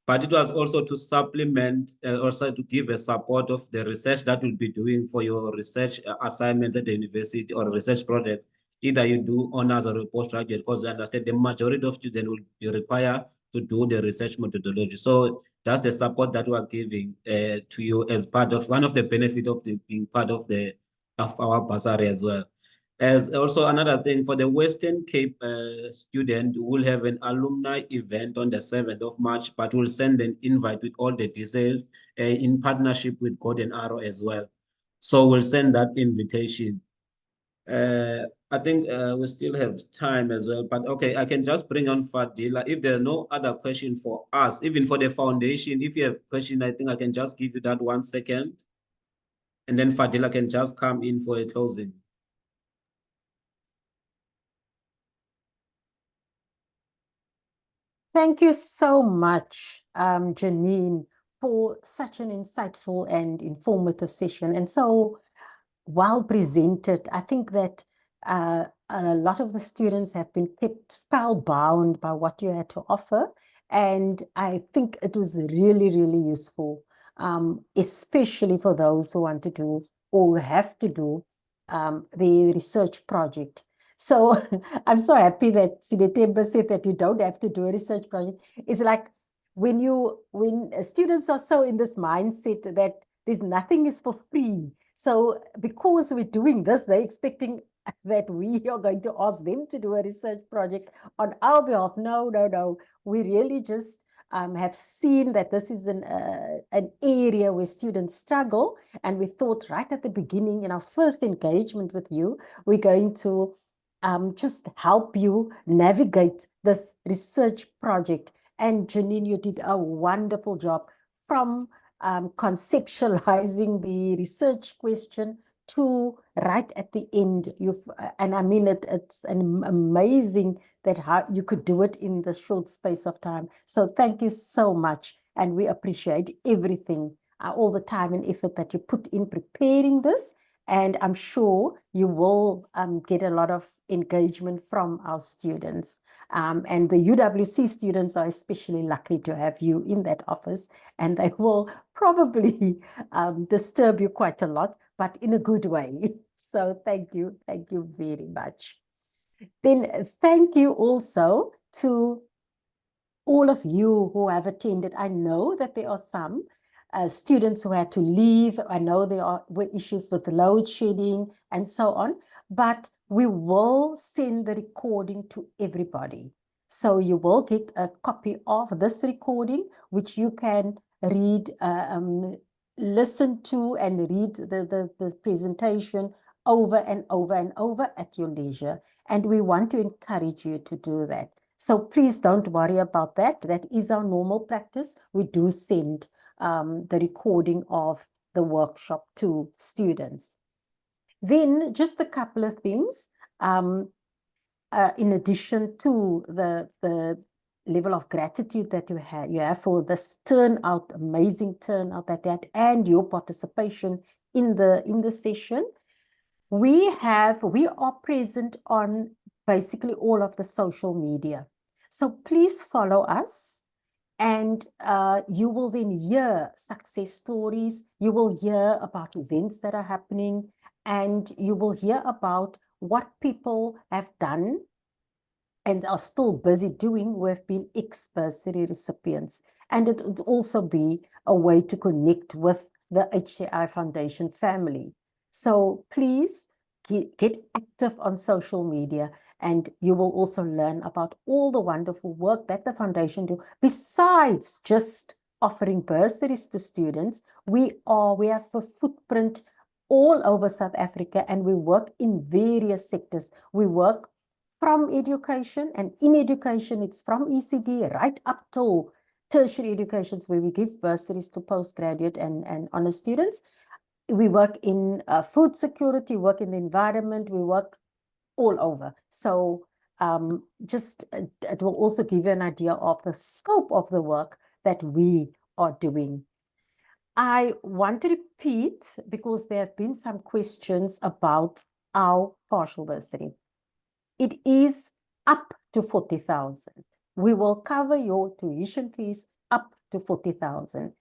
But it was also to supplement, also to give a support of the research that you'll be doing for your research assignments at the university or research project. Either you do honors or a postgraduate, because I understand the majority of students will be required to do the research methodology. So that's the support that we are giving to you as part of one of the benefits of being part of our bursary as well. As also another thing for the Western Cape student, we'll have an alumni event on the 7th of March, but we'll send an invite with all the details in partnership with Golden Arrow as well. So we'll send that invitation. I think we still have time as well, but okay, I can just bring on Fadila. If there are no other question for us, even for the foundation, if you have a question, I think I can just give you that 1 second. And then Fadila can just come in for a closing. Thank you so much, Janine, for such an insightful and informative session and so well presented. I think that a lot of the students have been kept spellbound by what you had to offer. And I think it was really, really useful, especially for those who want to do or have to do the research project. So I'm so happy that Sinetemba said that you don't have to do a research project. It's like when students are so in this mindset that there's nothing is for free. So because we're doing this, they're expecting that we are going to ask them to do a research project on our behalf. No, no, no. We really just have seen that this is an area where students struggle. And we thought right at the beginning in our first engagement with you, we're going to just help you navigate this research project. And Janine, you did a wonderful job from conceptualizing the research question to right at the end. And I mean, it's amazing that how you could do it in the short space of time. So thank you so much. And we appreciate everything, all the time and effort that you put in preparing this. And I'm sure you will get a lot of engagement from our students. And the UWC students are especially lucky to have you in that office, and they will probably disturb you quite a lot, but in a good way. So thank you very much. Then thank you also to all of you who have attended. I know that there are some students who had to leave. I know there were issues with load shedding and so on, but we will send the recording to everybody. So you will get a copy of this recording, which you can read, listen to and read the presentation over and over and over at your leisure. And we want to encourage you to do that. So please don't worry about that. That is our normal practice. We do send the recording of the workshop to students. Then just a couple of things. In addition to the level of gratitude that you have for this turnout, amazing turnout that and your participation in the session, we are present on basically all of the social media. So please follow us, and you will then hear success stories. You will hear about events that are happening, and you will hear about what people have done and are still busy doing who have been ex-bursary recipients. And it would also be a way to connect with the HCI Foundation family. So please get active on social media, and you will also learn about all the wonderful work that the foundation do. Besides just offering bursaries to students, we have a footprint all over South Africa, and we work in various sectors. We work from education, and in education, it's from ECD right up to tertiary educations, where we give bursaries to postgraduate and honor students. We work in food security, work in the environment, we work all over. So it will also give you an idea of the scope of the work that we are doing. I want to repeat, because there have been some questions about our partial bursary. It is up to 40,000. We will cover your tuition fees up to 40,000.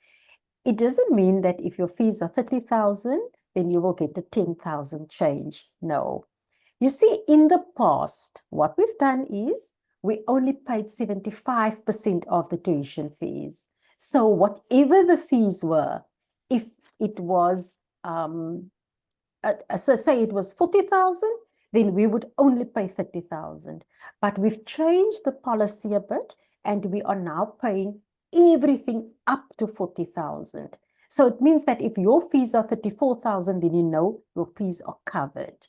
It doesn't mean that if your fees are 30,000, then you will get a 10,000 change. No. You see, in the past, what we've done is we only paid 75% of the tuition fees. So whatever the fees were, if it was, so say it was 40,000, then we would only pay 30,000. But we've changed the policy a bit, and we are now paying everything up to 40,000. So it means that if your fees are 34,000, then you know your fees are covered.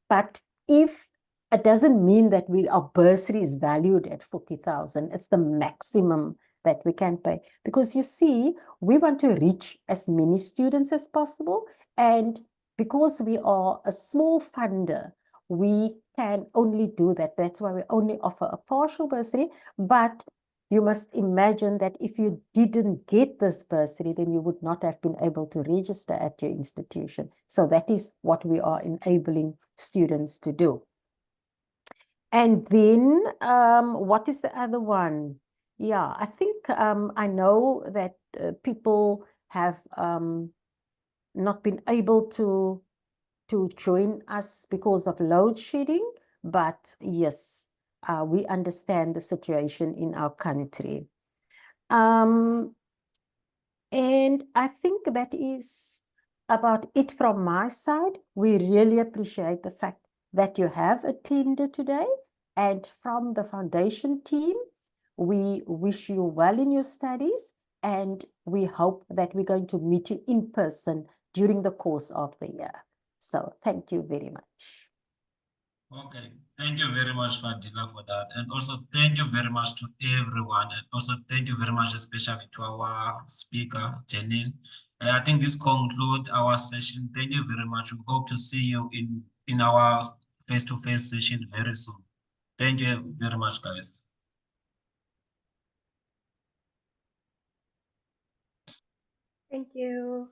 But if it doesn't mean that our bursary is valued at 40,000, it's the maximum that we can pay. Because you see, we want to reach as many students as possible. And because we are a small funder, we can only do that. That's why we only offer a partial bursary. But you must imagine that if you didn't get this bursary, then you would not have been able to register at your institution. So that is what we are enabling students to do. And then what is the other one? Yeah, I think I know that people have not been able to join us because of load shedding, but yes, we understand the situation in our country. And I think that is about it from my side. We really appreciate the fact that you have attended today. And from the foundation team, we wish you well in your studies, and we hope that we're going to meet you in person during the course of the year. So thank you very much. Okay, thank you very much, Fadila, for that. And also thank you very much to everyone. And also thank you very much, especially to our speaker, Janine. I think this concludes our session. Thank you very much. We hope to see you in our face-to-face session very soon. Thank you very much, guys. Thank you.